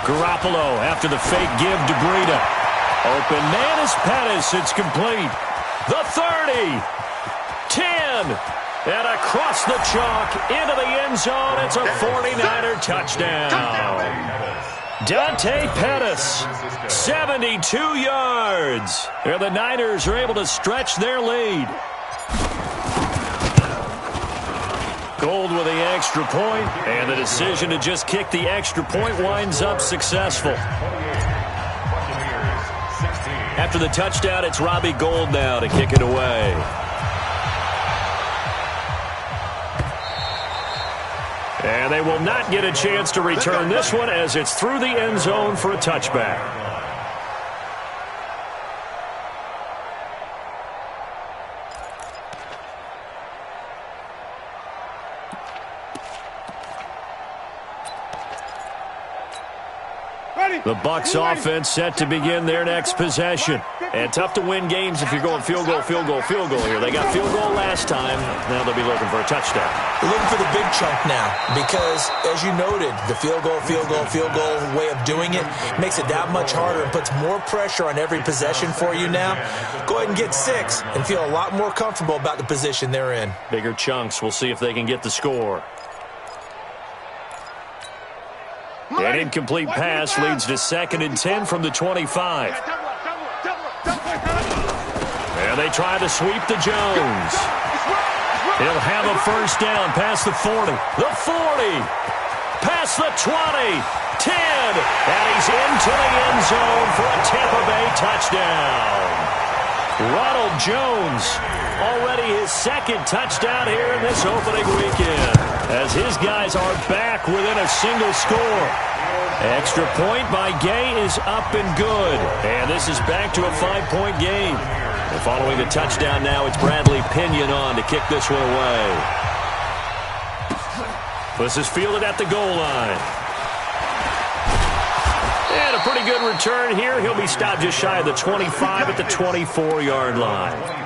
Garoppolo after the fake give to Breida. Open man is Pettis. It's complete. The 30. 10. And across the chalk into the end zone. It's a 49er touchdown. Dante Pettis, 72 yards. And the Niners are able to stretch their lead. Gold with the extra point, and the decision to just kick the extra point winds up successful. After the touchdown, it's Robbie Gould now to kick it away. And they will not get a chance to return this one as it's through the end zone for a touchback. The Bucs offense set to begin their next possession. And tough to win games if you're going field goal, field goal, field goal here. They got field goal last time. Now they'll be looking for a touchdown. They're looking for the big chunk now because, as you noted, the field goal way of doing it makes it that much harder and puts more pressure on every possession for you now. Go ahead and get 6 and feel a lot more comfortable about the position they're in. Bigger chunks. We'll see if they can get the score. An incomplete pass leads to 2nd and 10 from the 25. And they try to sweep to Jones. He'll have a first down past the 40. The 40. Past the 20. 10. And he's into the end zone for a Tampa Bay touchdown. Ronald Jones, already his 2nd touchdown here in this opening weekend, as his guys are back within a single score. Extra point by Gay is up and good, and this is back to a 5-point game. And following the touchdown now, it's Bradley Pinion on to kick this one away. This is fielded at the goal line. And a pretty good return here. He'll be stopped just shy of the 25 at the 24-yard line.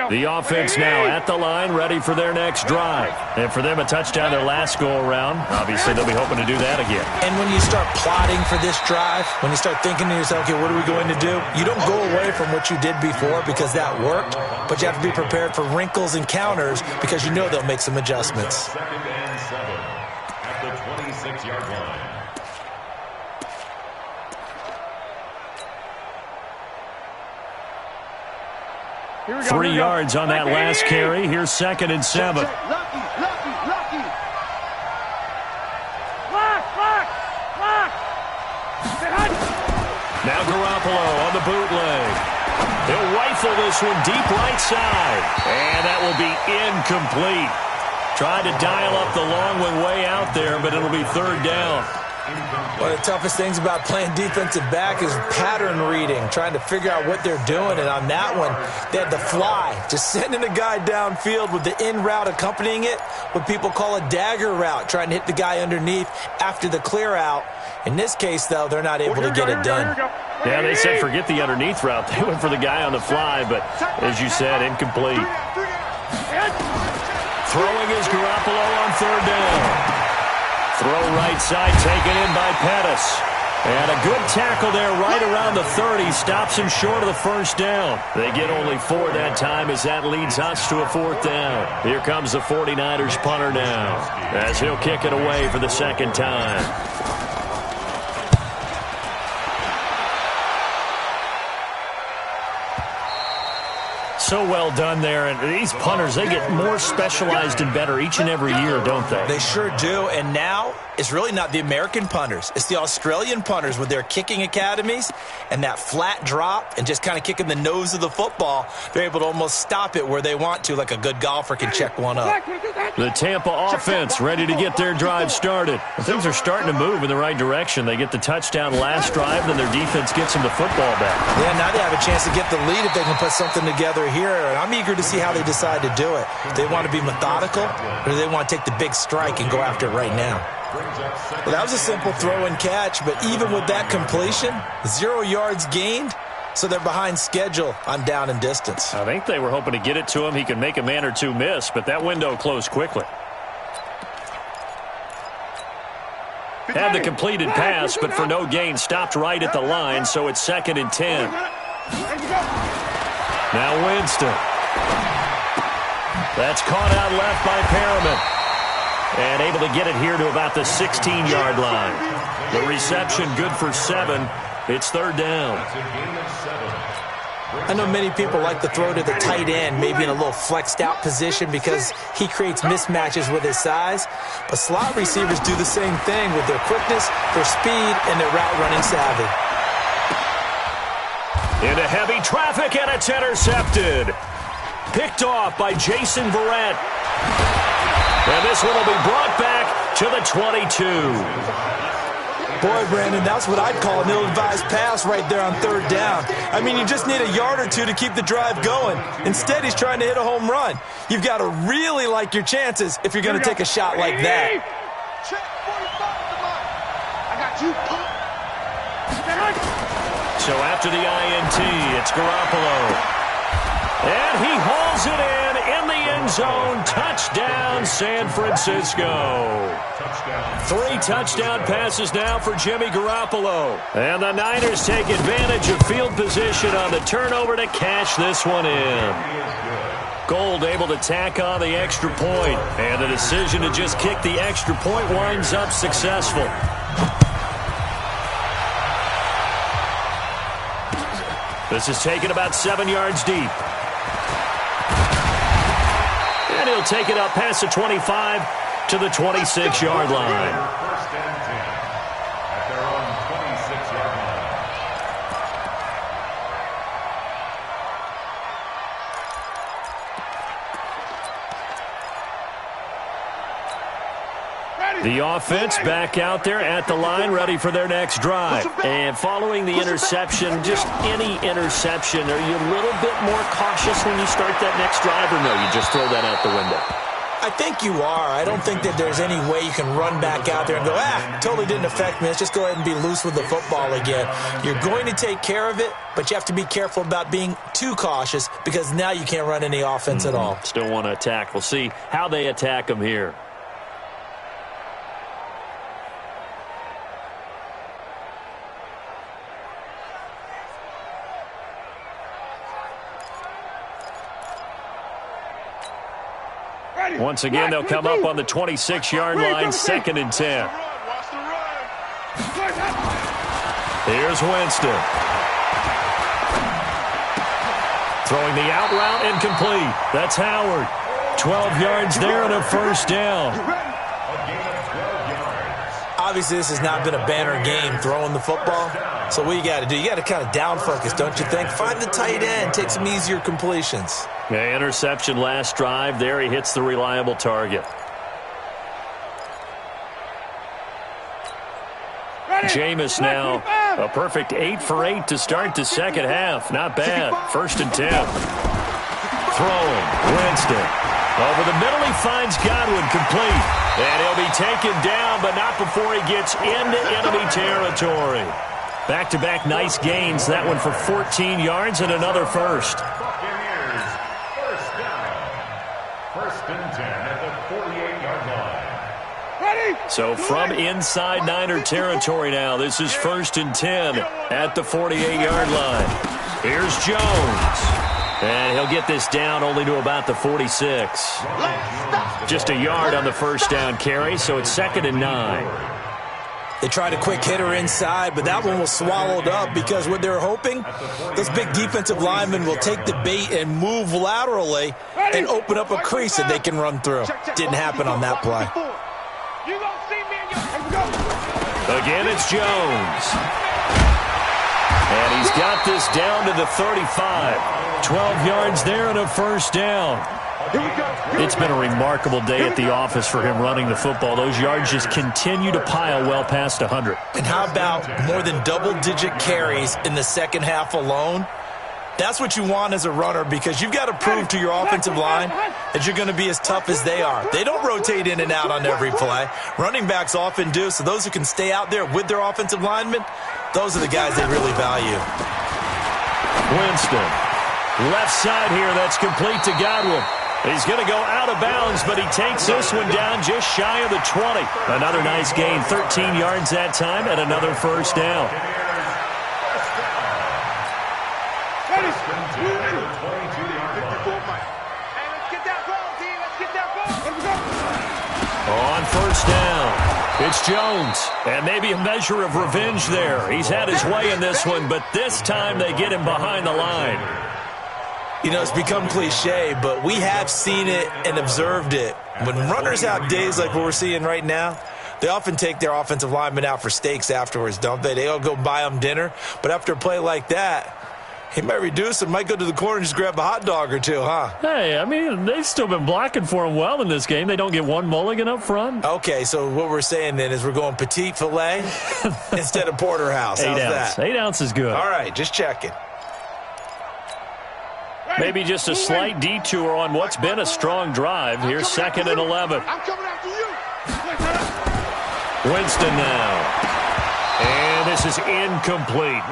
The offense now at the line, ready for their next drive. And for them, a touchdown their last go-around. Obviously, they'll be hoping to do that again. And when you start plotting for this drive, when you start thinking to yourself, okay, what are we going to do? You don't go away from what you did before because that worked, but you have to be prepared for wrinkles and counters because you know they'll make some adjustments. 2nd and 7 at the 26-yard line. 3 yards on that last carry. Here's 2nd and 7. Now Garoppolo on the bootleg. He'll rifle this one deep right side. And that will be incomplete. Tried to dial up the long one way out there, but it'll be 3rd down. One of the toughest things about playing defensive back is pattern reading, trying to figure out what they're doing. And on that one, they had the fly, just sending a guy downfield with the in route accompanying it, what people call a dagger route, trying to hit the guy underneath after the clear out. In this case, though, they're not able to get it done. Yeah, they said forget the underneath route. They went for the guy on the fly, but as you said, incomplete. Throwing is Garoppolo on third down. Throw right side taken in by Pettis. And a good tackle there right around the 30. Stops him short of the first down. They get only 4 that time as that leads us to a 4th down. Here comes the 49ers punter now as he'll kick it away for the second time. So well done there. And these punters, they get more specialized and better each and every year, don't they? They sure do. And now it's really not the American punters. It's the Australian punters with their kicking academies and that flat drop and just kind of kicking the nose of the football. They're able to almost stop it where they want to, like a good golfer can check one up. The Tampa offense ready to get their drive started. Things are starting to move in the right direction. They get the touchdown last drive, then their defense gets them the football back. Yeah, now they have a chance to get the lead if they can put something together here. And I'm eager to see how they decide to do it. Do they want to be methodical, or do they want to take the big strike and go after it right now? Well, that was a simple throw and catch, but even with that completion, 0 yards gained, so they're behind schedule on down and distance. I think they were hoping to get it to him. He could make a man or two miss, but that window closed quickly. Had the completed pass, but for no gain, stopped right at the line, so it's 2nd and 10. Now Winston. That's caught out left by Perriman. And able to get it here to about the 16-yard line. The reception good for 7. It's 3rd down. I know many people like to throw to the tight end, maybe in a little flexed out position because he creates mismatches with his size. But slot receivers do the same thing with their quickness, their speed, and their route running savvy. Into heavy traffic, and it's intercepted. Picked off by Jason Verrett. And this one will be brought back to the 22. Boy, Brandon, that's what I'd call an ill-advised pass right there on 3rd down. I mean, you just need a yard or two to keep the drive going. Instead, he's trying to hit a home run. You've got to really like your chances if you're going to take a shot like that. I got you. So after the INT, it's Garoppolo. And he hauls it in the end zone. Touchdown, San Francisco. 3 touchdown passes now for Jimmy Garoppolo. And the Niners take advantage of field position on the turnover to cash this one in. Gold able to tack on the extra point. And the decision to just kick the extra point winds up successful. This is taken about 7 yards deep. And he'll take it up past the 25 to the 26-yard line. First and 10 at their own 26-yard line. The offense back out there at the line, ready for their next drive. And following the interception, just any interception, are you a little bit more cautious when you start that next drive, or no, you just throw that out the window? I think you are. I don't think that there's any way you can run back out there and go, totally didn't affect me. Let's just go ahead and be loose with the football again. You're going to take care of it, but you have to be careful about being too cautious because now you can't run any offense at all. Still want to attack. We'll see how they attack them here. Once again, they'll come up on the 26-yard line, 2nd and 10. Here's Winston. Throwing the out route incomplete. That's Howard. 12 yards there and a first down. Obviously, this has not been a banner game throwing the football. So what you got to do, you got to kind of down focus, don't you think? Find the tight end, take some easier completions. Yeah, interception last drive. There he hits the reliable target. Jameis now a perfect 8 for 8 to start the second half. Not bad. 1st and 10. Throwing. Winston. Over the middle, he finds Godwin complete. And he'll be taken down, but not before he gets into enemy territory. Back-to-back nice gains. That one for 14 yards and another first. Buccaneers, first down. 1st and 10 at the 48-yard line. So from inside Niner territory now, this is 1st and 10 at the 48-yard line. Here's Jones. And he'll get this down only to about the 46. Just a yard on the first down carry, so it's 2nd and 9. They tried a quick hitter inside, but that one was swallowed up because what they're hoping, those big defensive linemen will take the bait and move laterally and open up a crease that they can run through. Didn't happen on that play. Again, it's Jones. And he's got this down to the 35. 12 yards there and a first down. It's been a remarkable day at the office for him running the football. Those yards just continue to pile well past 100. And how about more than double-digit carries in the second half alone? That's what you want as a runner because you've got to prove to your offensive line that you're going to be as tough as they are. They don't rotate in and out on every play. Running backs often do, so those who can stay out there with their offensive linemen, those are the guys they really value. Winston. Left side here, that's complete to Godwin. He's going to go out of bounds, but he takes this one down just shy of the 20. Another nice gain, 13 yards that time, and another first down. On first down, it's Jones, and maybe a measure of revenge there. He's had his way in this one, but this time they get him behind the line. You know, it's become cliche, but we have seen it and observed it. When runners have days like what we're seeing right now, they often take their offensive linemen out for steaks afterwards, don't they? They all go buy them dinner, but after a play like that, he might reduce and might go to the corner and just grab a hot dog or two, huh? Hey, I mean, they've still been blocking for him well in this game. They don't get one mulligan up front. Okay, so what we're saying then is we're going petite filet instead of porterhouse. How's that? 8 ounce is good. All right, just checking. Maybe just a slight detour on what's been a strong drive. Here's 2nd and 11. Winston now. And this is incomplete.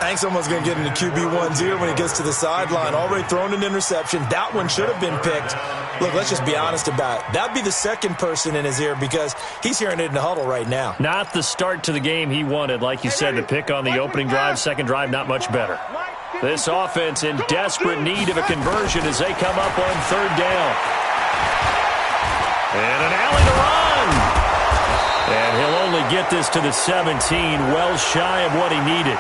Hank's almost going to get into QB1-0 when he gets to the sideline. Already thrown an interception. That one should have been picked. Look, let's just be honest about it. That'd be the second person in his ear because he's hearing it in the huddle right now. Not the start to the game he wanted. Like you said, the pick on the opening drive, second drive, not much better. This offense in desperate need of a conversion as they come up on 3rd down. And an alley to run. And he'll only get this to the 17, well shy of what he needed.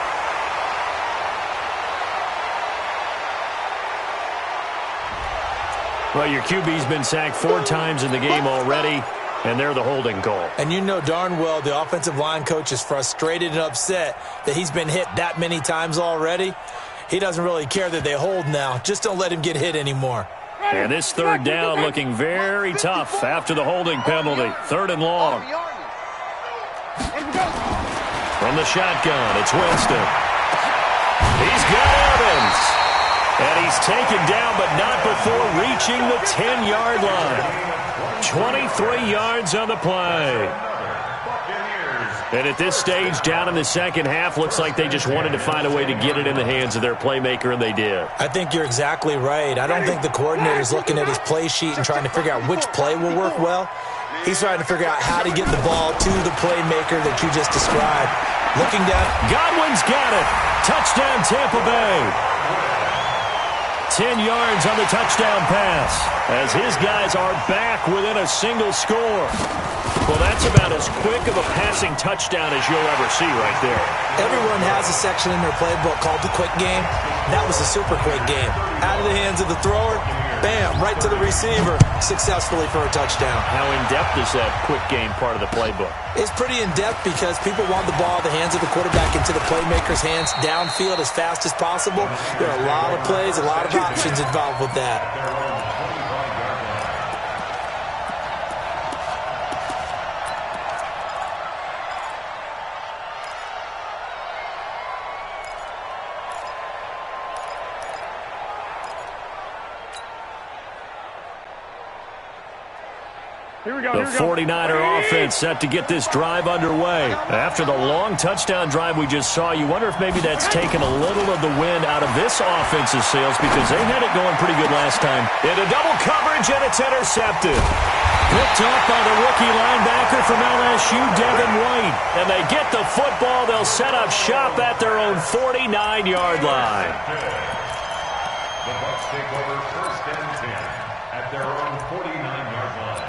Well, your QB's been sacked 4 times in the game already, and they're the holding call. And you know darn well the offensive line coach is frustrated and upset that he's been hit that many times already. He doesn't really care that they hold now. Just don't let him get hit anymore. And this 3rd down looking very tough after the holding penalty. 3rd and long. From the shotgun, it's Winston. He's got Evans. And he's taken down, but not before reaching the 10-yard line. 23 yards on the play. And at this stage, down in the second half, looks like they just wanted to find a way to get it in the hands of their playmaker, and they did. I think you're exactly right. I don't think the coordinator's looking at his play sheet and trying to figure out which play will work well. He's trying to figure out how to get the ball to the playmaker that you just described. Looking down. Godwin's got it. Touchdown, Tampa Bay. 10 yards on the touchdown pass as his guys are back within a single score. Well, that's about as quick of a passing touchdown as you'll ever see right there. Everyone has a section in their playbook called the quick game. That was a super quick game. Out of the hands of the thrower, bam, right to the receiver, successfully for a touchdown. How in-depth is that quick game part of the playbook? It's pretty in-depth because people want the ball out of the hands of the quarterback into the playmaker's hands downfield as fast as possible. There are a lot of plays, a lot of options involved with that. The 49er offense set to get this drive underway. After the long touchdown drive we just saw, you wonder if maybe that's taken a little of the wind out of this offense's sails because they had it going pretty good last time. Into double coverage, and it's intercepted. Picked up by the rookie linebacker from LSU, Devin White. And they get the football. They'll set up shop at their own 49-yard line. The Bucs take over 1st and 10 at their own 49-yard line.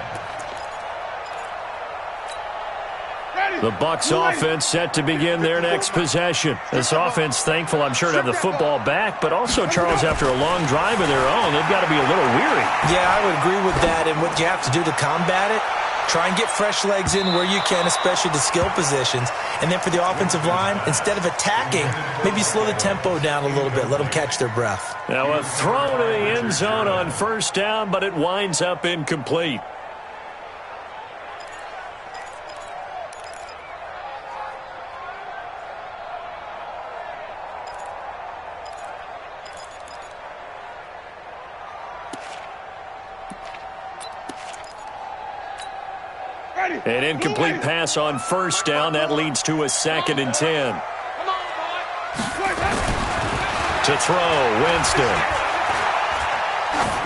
The Bucs offense set to begin their next possession. This offense thankful, I'm sure, to have the football back, but also, Charles, after a long drive of their own, they've got to be a little weary. Yeah, I would agree with that, and what you have to do to combat it, try and get fresh legs in where you can, especially the skill positions. And then for the offensive line, instead of attacking, maybe slow the tempo down a little bit, let them catch their breath. Now a throw to the end zone on 1st down, but it winds up incomplete. An incomplete pass on 1st down. That leads to a 2nd and 10. To throw, Winston.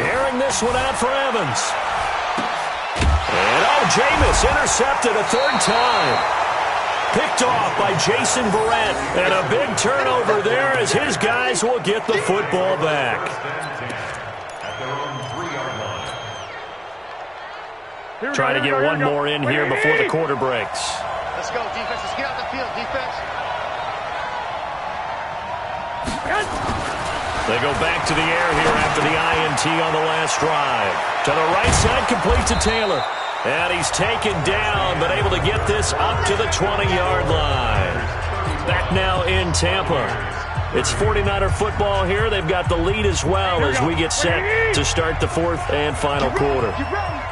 Airing this one out for Evans. And Jameis intercepted a 3rd time. Picked off by Jason Verrett. And a big turnover there as his guys will get the football back. Try to get one more in here before the quarter breaks. Let's go, defense. Let's get out the field, defense. They go back to the air here after the INT on the last drive. To the right side, complete to Taylor. And he's taken down, but able to get this up to the 20-yard line. Back now in Tampa. It's 49er football here. They've got the lead as well as we get set to start the 4th and final quarter.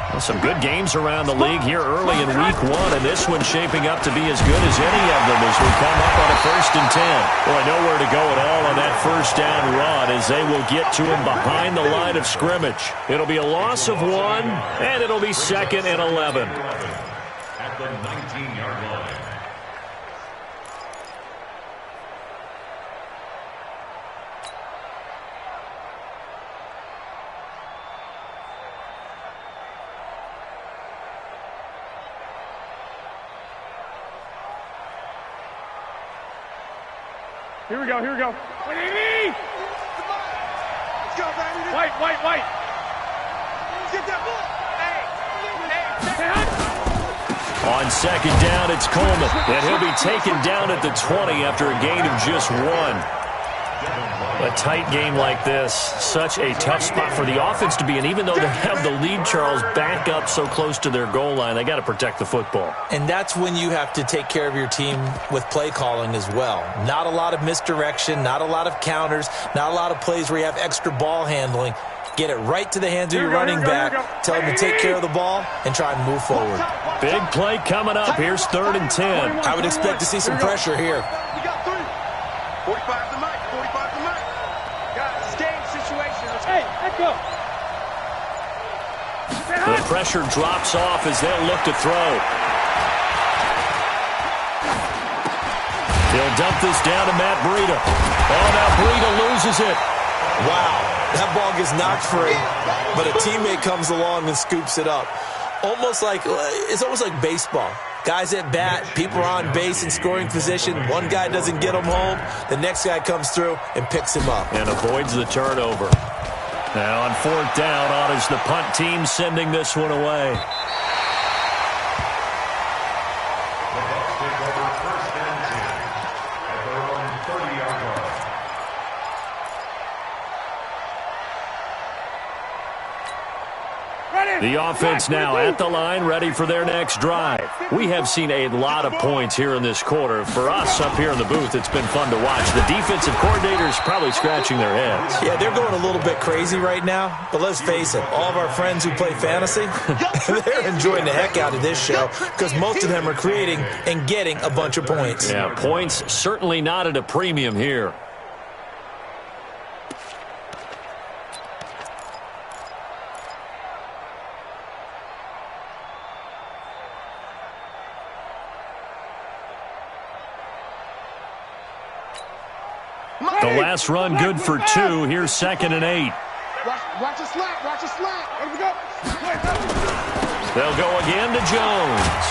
Well, some good games around the league here early in week 1, and this one's shaping up to be as good as any of them as we come up on a 1st and 10. Boy, nowhere to go at all on that 1st down run as they will get to him behind the line of scrimmage. It'll be a loss of 1, and it'll be 2nd and 11. At the 19-yard line. Here we go, here we go. Let's go, baby. White. Get that ball. On 2nd down, it's Coleman, and he'll be taken down at the 20 after a gain of just 1. A tight game like this, such a tough spot for the offense to be in. Even though they have the lead, Charles, back up so close to their goal line, they got to protect the football. And that's when you have to take care of your team with play calling as well. Not a lot of misdirection, not a lot of counters, not a lot of plays where you have extra ball handling. Get it right to the hands of your running back. Tell him to take care of the ball and try and move forward. Big play coming up. Here's 3rd and 10. I would expect to see some pressure here. We got 3. 45 to Mike. 45 to Mike. Guys, it's game situation. Let's go. The pressure drops off as they'll look to throw. He'll dump this down to Matt Breida. Oh, now Breida loses it. Wow, that ball gets knocked free, but a teammate comes along and scoops it up. It's almost like baseball. Guys at bat, people are on base in scoring position. One guy doesn't get him home. The next guy comes through and picks him up. And avoids the turnover. Now on 4th down, honors the punt team sending this one away. The Bucs take over 1st and 10 at their own 30-yard line. The offense now at the line, ready for their next drive. We have seen a lot of points here in this quarter. For us up here in the booth, it's been fun to watch. The defensive coordinators probably scratching their heads. Yeah, they're going a little bit crazy right now, but let's face it, all of our friends who play fantasy, they're enjoying the heck out of this show because most of them are creating and getting a bunch of points. Yeah, points certainly not at a premium here. The last run good for 2. Here's 2nd and 8. Watch it slant. Watch it slant. Let me go. They'll go again to Jones.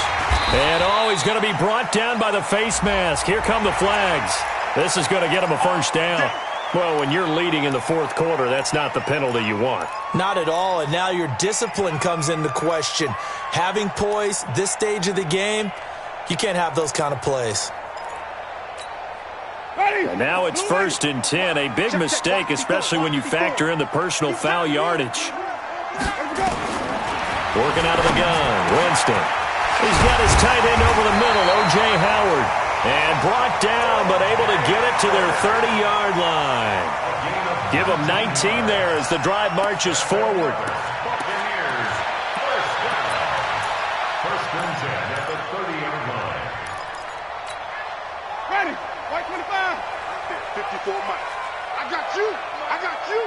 And, he's going to be brought down by the face mask. Here come the flags. This is going to get him a first down. Well, when you're leading in the fourth quarter, that's not the penalty you want. Not at all, and now your discipline comes into question. Having poise this stage of the game, you can't have those kind of plays. And now it's 1st and 10. A big mistake, especially when you factor in the personal foul yardage. Working out of the gun, Winston. He's got his tight end over the middle, O.J. Howard. And brought down, but able to get it to their 30-yard line. Give them 19 there as the drive marches forward. Buccaneers, first down. 1st and 10 at the 30-yard line. Ready. White 25. 54 miles. I got you. I got you.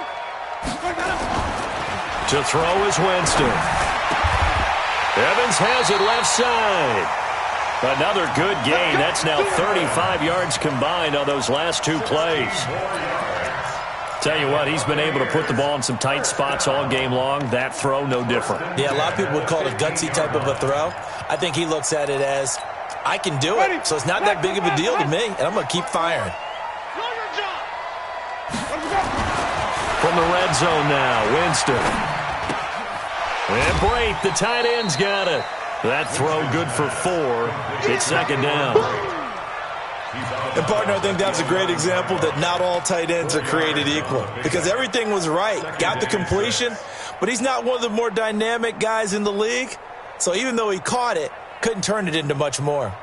To throw is Winston. Evans has it left side. Another good gain. That's now 35 yards combined on those last 2 plays. Tell you what, he's been able to put the ball in some tight spots all game long. That throw, no different. Yeah, a lot of people would call it a gutsy type of a throw. I think he looks at it as, I can do it, so it's not that big of a deal to me, and I'm going to keep firing. From the red zone now, Winston. And Brate, the tight end's got it. That throw good for 4. It's 2nd down. And, partner, I think that's a great example that not all tight ends are created equal because everything was right. Got the completion, but he's not one of the more dynamic guys in the league. So even though he caught it, couldn't turn it into much more.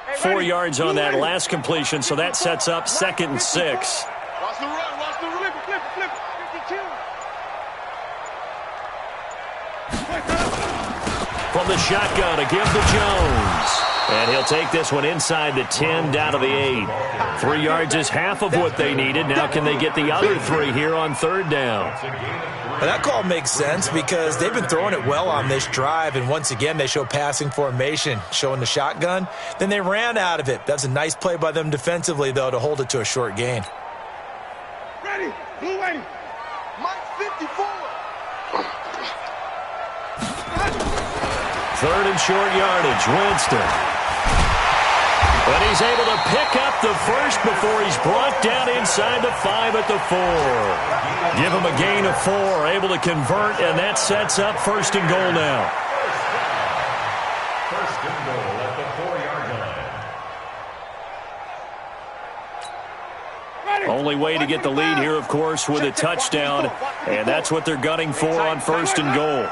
Hey, 4 yards on that last completion, so that sets up 2nd and 6. Watch the run. Watch the run. Flip it. 52. From the shotgun to give to Jones. And he'll take this one inside the 10, down to the 8. 3 yards is half of what they needed. Now can they get the other 3 here on 3rd down? Well, that call makes sense because they've been throwing it well on this drive, and once again they show passing formation, showing the shotgun. Then they ran out of it. That's a nice play by them defensively, though, to hold it to a short gain. Ready. Blue ready. Mike 54. 3rd and short yardage, Winston. But he's able to pick up the first before he's brought down inside the 5 at the 4. Give him a gain of 4, able to convert, and that sets up 1st and goal now. 1st and goal at the 4-yard line. Only way to get the lead here, of course, with a touchdown, and that's what they're gunning for on 1st and goal.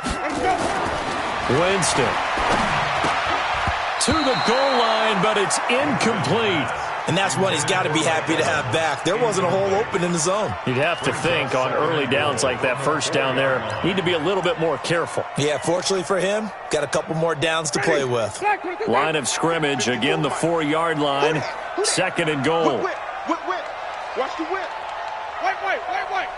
Winston to the goal line, but it's incomplete. And that's one he's got to be happy to have back. There wasn't a hole open in the zone. You'd have to think on early downs like that first down there, need to be a little bit more careful. Yeah, fortunately for him, got a couple more downs to play with. Line of scrimmage, again the 4-yard line, 2nd and goal. Whip. Watch the whip. White.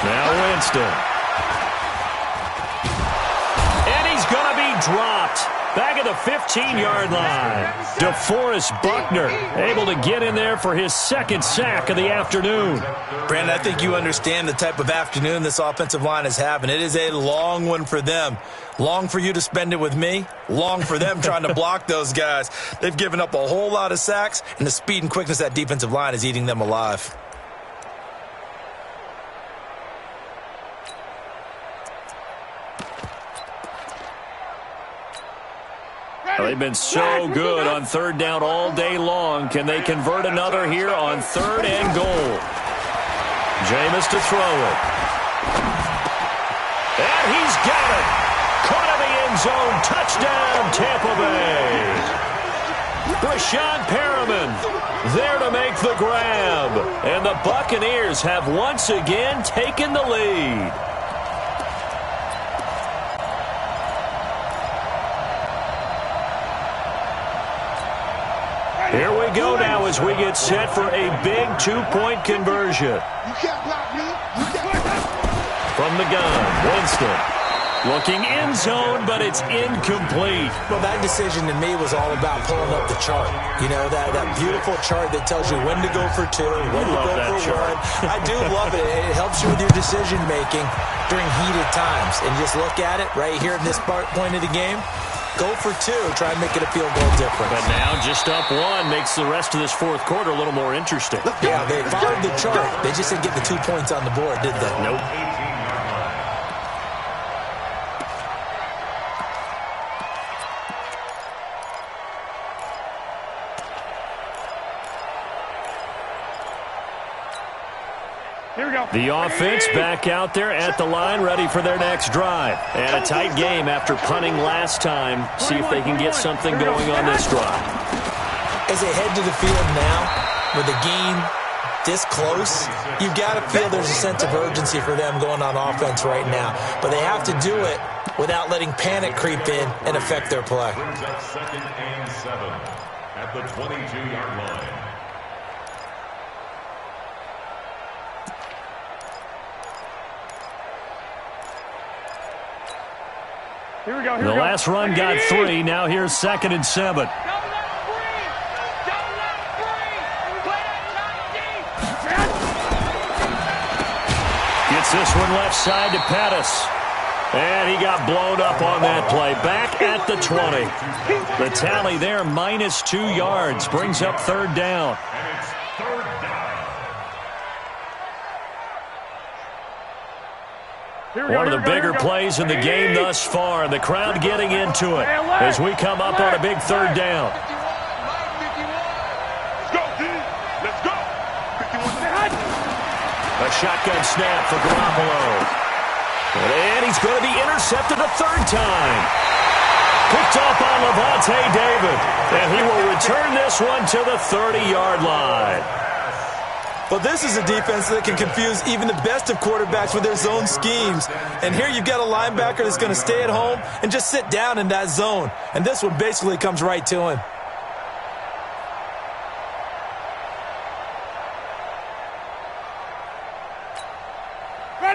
Now Winston. And he's going to be dropped. Back at the 15-yard line. DeForest Buckner able to get in there for his 2nd sack of the afternoon. Brandon, I think you understand the type of afternoon this offensive line is having. It is a long one for them. Long for you to spend it with me. Long for them trying to block those guys. They've given up a whole lot of sacks, and the speed and quickness of that defensive line is eating them alive. They've been so good on 3rd down all day long. Can they convert another here on 3rd and goal? Jameis to throw it. And he's got it. Caught in the end zone. Touchdown, Tampa Bay. Brashad Perriman there to make the grab. And the Buccaneers have once again taken the lead. as we get set for a big two-point conversion. You can't block me. You can't. From the gun, Winston. Looking in zone, but it's incomplete. Well, that decision to me was all about pulling up the chart. You know, that beautiful chart that tells you when to go for two, when to go for one. I do love it. It helps you with your decision-making during heated times. And just look at it right here at this point of the game. Go for two. Try and make it a field goal difference. But now just up one makes the rest of this fourth quarter a little more interesting. Yeah, they followed the chart. They just didn't get the 2 points on the board, did they? Nope. Here we go. The offense back out there at the line, ready for their next drive. And a tight game after punting last time. See if they can get something going on this drive. As they head to the field now, with the game this close, you've got to feel there's a sense of urgency for them going on offense right now. But they have to do it without letting panic creep in and affect their play. Brings up 2nd and 7 at the 22-yard line. Here we go. The last run got 3. Now here's 2nd and 7. Gets this one left side to Pettis. And he got blown up on that play. Back at the 20. The tally there, minus 2 yards. Brings up 3rd down. And it's 3rd down. One of the bigger plays in the game thus far. The crowd getting into it as we come up on a big 3rd down. Let's go, D. Let's go. 51. A shotgun snap for Garoppolo. And he's going to be intercepted a 3rd time. Picked up on Lavonte David. And he will return this one to the 30-yard line. Well, this is a defense that can confuse even the best of quarterbacks with their zone schemes. And here you've got a linebacker that's going to stay at home and just sit down in that zone. And this one basically comes right to him.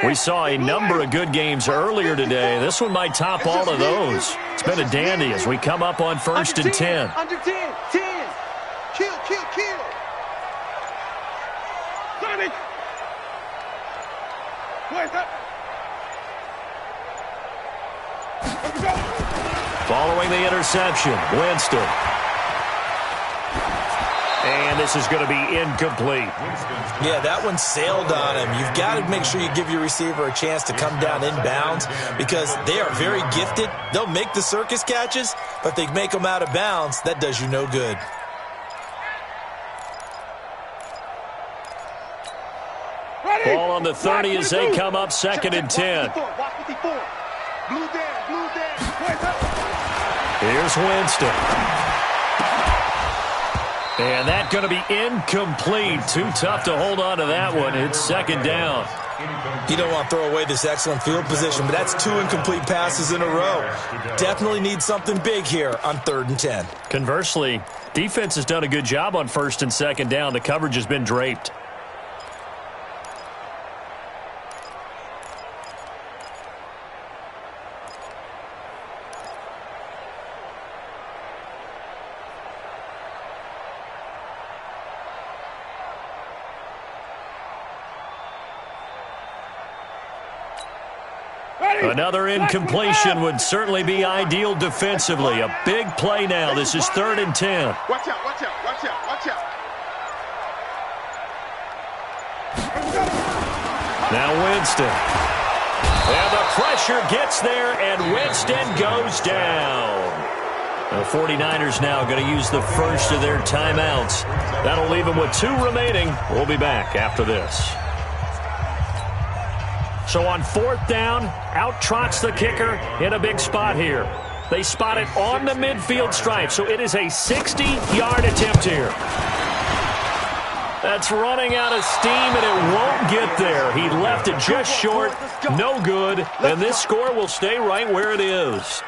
We saw a number of good games earlier today. This one might top all of those. It's been a dandy as we come up on 1st and 10. Under 10. 10. Kill. Sonic. Wait up. Let's go. Following the interception, Winston. And this is going to be incomplete. Yeah, that one sailed on him. You've got to make sure you give your receiver a chance to come down inbounds because they are very gifted. They'll make the circus catches, but they make them out of bounds. That does you no good. Ball on the 30 as they come up 2nd and 10. Here's Winston. And that's going to be incomplete. Too tough to hold on to that one. It's 2nd down. You don't want to throw away this excellent field position, but that's 2 incomplete passes in a row. Definitely need something big here on 3rd and 10. Conversely, defense has done a good job on 1st and 2nd down. The coverage has been draped. Another incompletion would certainly be ideal defensively. A big play now. This is 3rd and 10. Watch out. Now Winston. And the pressure gets there, and Winston goes down. The 49ers now going to use the first of their timeouts. That'll leave them with 2 remaining. We'll be back after this. So on 4th down, out trots the kicker in a big spot here. They spot it on the midfield stripe, so it is a 60-yard attempt here. That's running out of steam, and it won't get there. He left it just short, no good, and this score will stay right where it is.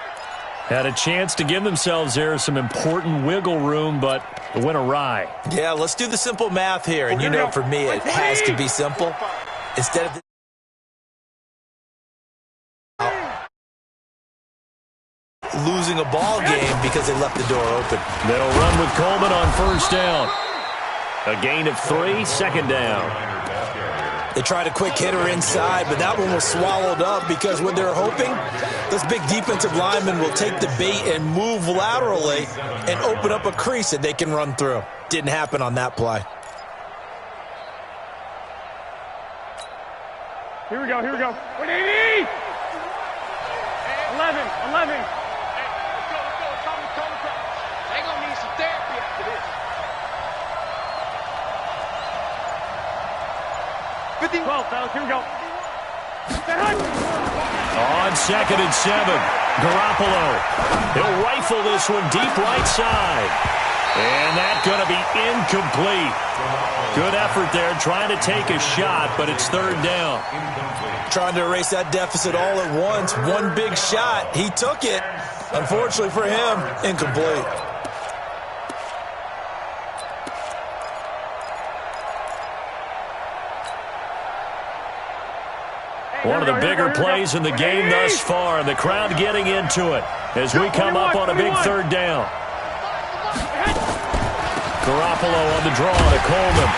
Had a chance to give themselves there some important wiggle room, but it went awry. Yeah, let's do the simple math here. And you know, for me, it has to be simple. Instead of losing a ball game because they left the door open. They'll run with Coleman on first down. A gain of 3, second down. They tried a quick hitter inside, but that one was swallowed up because what they're hoping, those big defensive linemen will take the bait and move laterally and open up a crease that they can run through. Didn't happen on that play. Here we go, here we go. 180! 11. They're going to need some therapy after this. 12, fellas, here we go. On 2nd and 7, Garoppolo. He'll rifle this one deep right side. And that's going to be incomplete. Good effort there, trying to take a shot, but it's third down. Trying to erase that deficit all at once. One big shot. He took it. Unfortunately for him, incomplete. One of the bigger plays in the game thus far. The crowd getting into it as we come up on a big third down. Garoppolo on the draw to Coleman.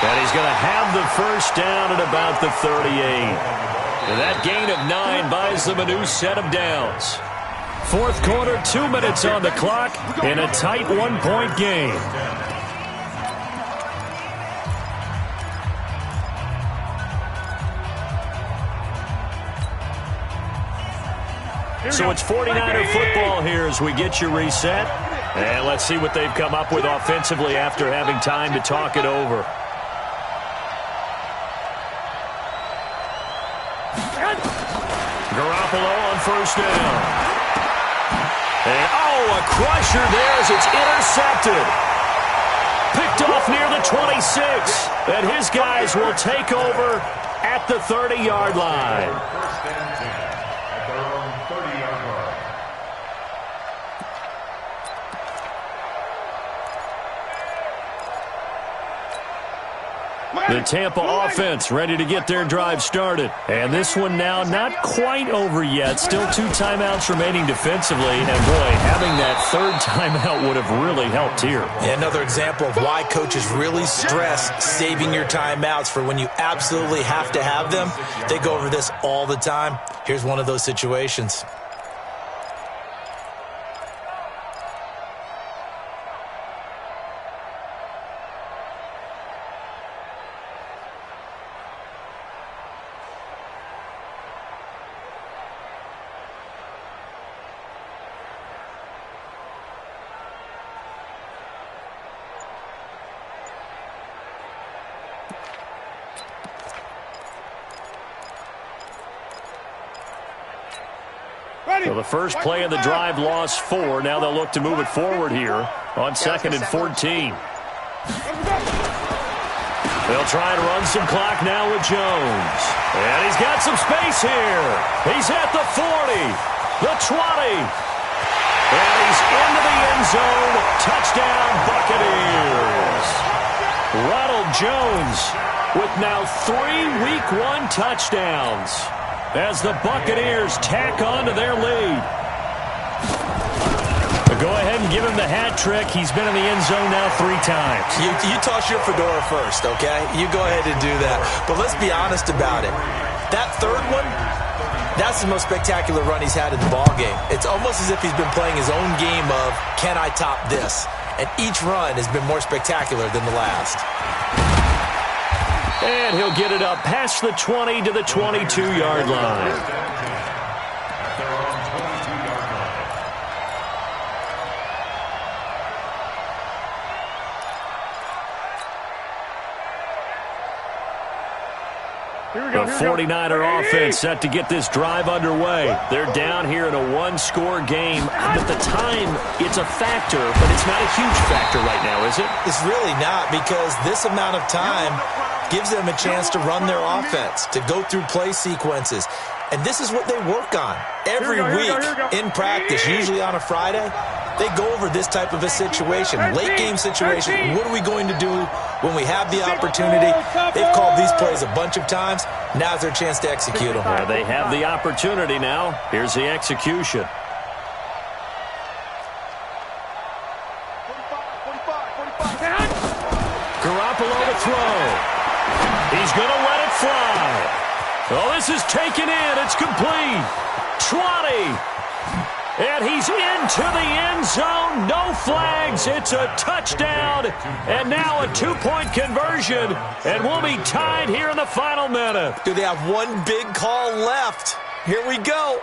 And he's going to have the first down at about the 38. And that gain of 9 buys them a new set of downs. Fourth quarter, 2 minutes on the clock in a tight one-point game. So it's 49er football here as we get you reset. And let's see what they've come up with offensively after having time to talk it over. Garoppolo on first down. And a crusher there as it's intercepted. Picked off near the 26. And his guys will take over at the 30-yard line. First and 10 at their own 30-yard line. The Tampa offense ready to get their drive started. And this one now not quite over yet. Still 2 timeouts remaining defensively. And boy, having that third timeout would have really helped here. Yeah, another example of why coaches really stress saving your timeouts for when you absolutely have to have them. They go over this all the time. Here's one of those situations. So the first play of the drive lost 4. Now they'll look to move it forward here on 2nd and 14. They'll try to run some clock now with Jones. And he's got some space here. He's at the 40, the 20. And he's into the end zone. Touchdown, Buccaneers. Ronald Jones with now 3 Week 1 touchdowns as the Buccaneers tack on to their lead. Go ahead and give him the hat trick. He's been in the end zone now 3 times. You toss your fedora first, okay? You go ahead and do that. But let's be honest about it. That third one, that's the most spectacular run he's had in the ballgame. It's almost as if he's been playing his own game of, can I top this? And each run has been more spectacular than the last. And he'll get it up past the 20 to the 22-yard line. The 49er offense set to get this drive underway. They're down here in a 1-score game. At the time, it's a factor, but it's not a huge factor right now, is it? It's really not, because this amount of time gives them a chance to run their offense, to go through play sequences. And this is what they work on every week in practice, usually on a Friday. They go over this type of a situation, late-game situation. What are we going to do when we have the opportunity? They've called these plays a bunch of times. Now's their chance to execute them. Yeah, they have the opportunity now. Here's the execution. 45. Garoppolo to throw. He's going to let it fly. Oh, this is taken in. It's complete. 20. And he's into the end zone. No flags. It's a touchdown. And now a two-point conversion. And we'll be tied here in the final minute. Do they have one big call left? Here we go.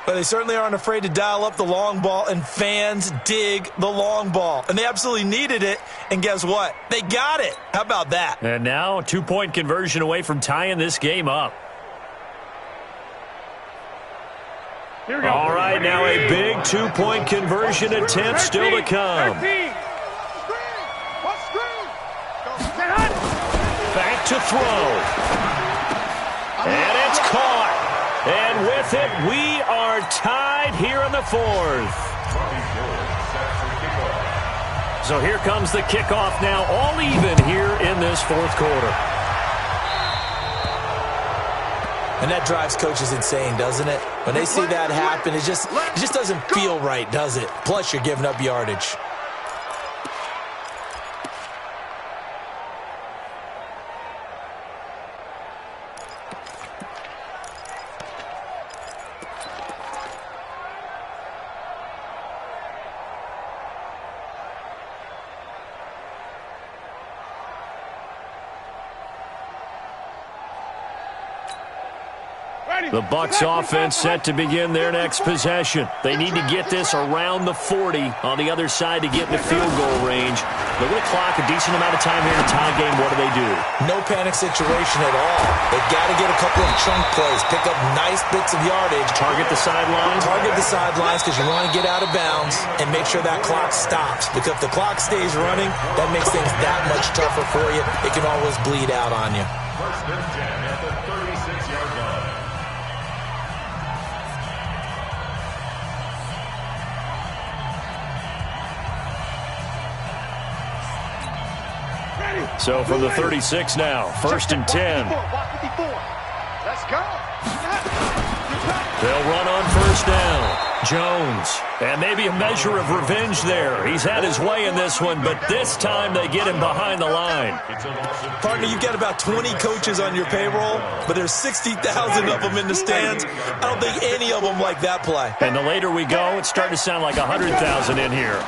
But they certainly aren't afraid to dial up the long ball, and fans dig the long ball. And they absolutely needed it, and guess what? They got it. How about that? And now a two-point conversion away from tying this game up. All right, now a big two-point conversion attempt still to come. Back to throw. And it's caught. And with it, we are tied here in the fourth. So here comes the kickoff now, all even here in this fourth quarter. And that drives coaches insane, doesn't it? When they see that happen, it just doesn't feel right, does it? Plus, you're giving up yardage. The Bucs offense set to begin their next possession. They need to get this around the 40 on the other side to get in the field goal range. Look at the clock, a decent amount of time here in the tie game. What do? No panic situation at all. They've got to get a couple of chunk plays, pick up nice bits of yardage. Target the sidelines? Target the sidelines because you want to get out of bounds and make sure that clock stops. Because if the clock stays running, that makes things that much tougher for you. It can always bleed out on you. First and 10 at the 36-yard line. So from the 36 now, first and 10. Let's go. They'll run on first down. Jones. And maybe a measure of revenge there. He's had his way in this one, but this time they get him behind the line. Partner, you've got about 20 coaches on your payroll, but there's 60,000 of them in the stands. I don't think any of them like that play. And the later we go, it's starting to sound like 100,000 in here.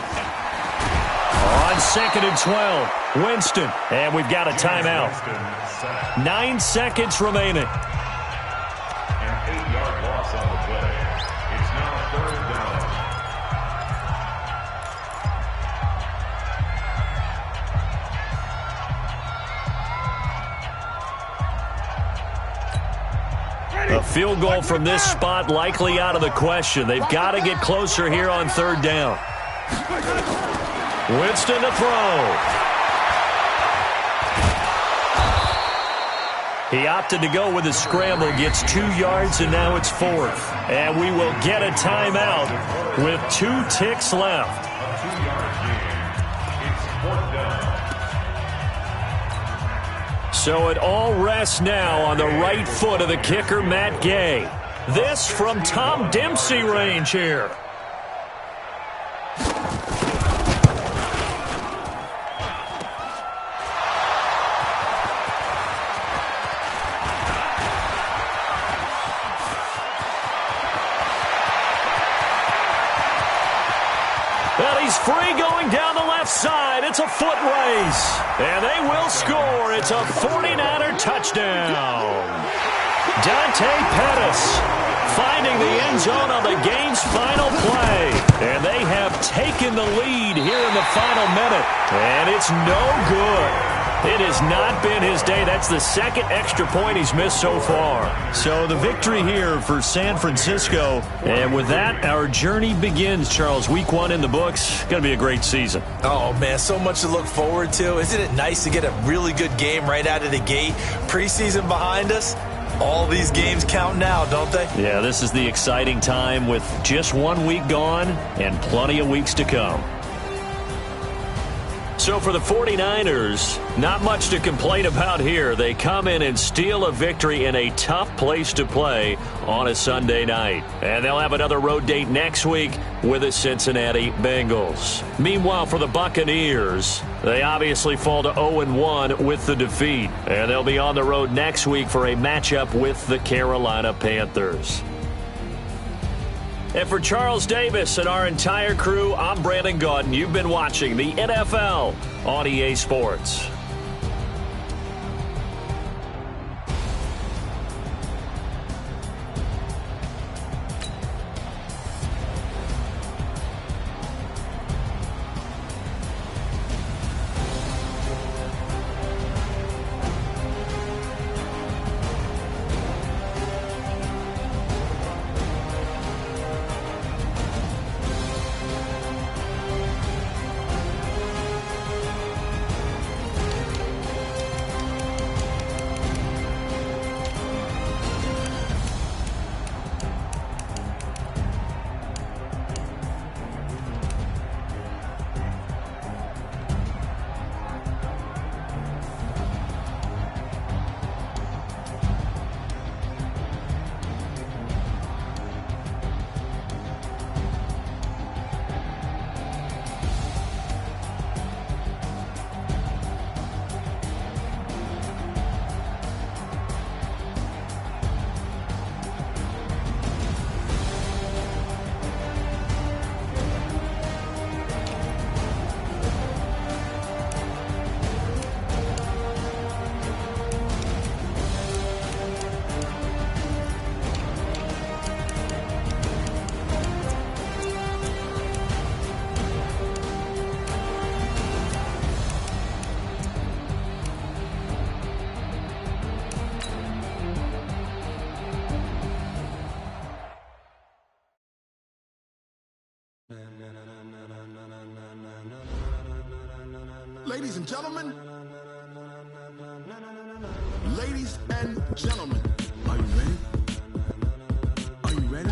On second and 12, Winston. And we've got a timeout. 9 seconds remaining. An 8-yard loss on the play. It's now third down. A field goal from this spot likely out of the question. They've got to get closer here on third down. Winston to throw. He opted to go with a scramble, gets 2 yards, and now it's fourth. And we will get a timeout with 2 ticks left. A 2-yard gain. It's fourth down. So it all rests now on the right foot of the kicker, Matt Gay. This from Tom Dempsey range here. Free going down the left side. It's a foot race. And they will score. It's a 49er touchdown. Dante Pettis finding the end zone on the game's final play. And they have taken the lead here in the final minute. And it's no good. It has not been his day. That's the second extra point he's missed so far. So the victory here for San Francisco. And with that, our journey begins, Charles. Week 1 in the books. Going to be a great season. Oh, man, so much to look forward to. Isn't it nice to get a really good game right out of the gate? Preseason behind us. All these games count now, don't they? Yeah, this is the exciting time with just 1 week gone and plenty of weeks to come. So for the 49ers, not much to complain about here. They come in and steal a victory in a tough place to play on a Sunday night. And they'll have another road date next week with the Cincinnati Bengals. Meanwhile, for the Buccaneers, they obviously fall to 0-1 with the defeat. And they'll be on the road next week for a matchup with the Carolina Panthers. And for Charles Davis and our entire crew, I'm Brandon Gaudin. You've been watching the NFL on EA Sports. Ladies and gentlemen, ladies and gentlemen, are you ready? Are you ready?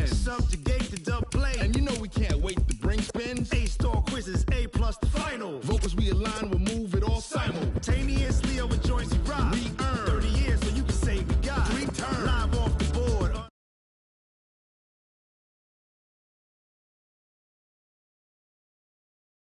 Subjugate the dub play, and you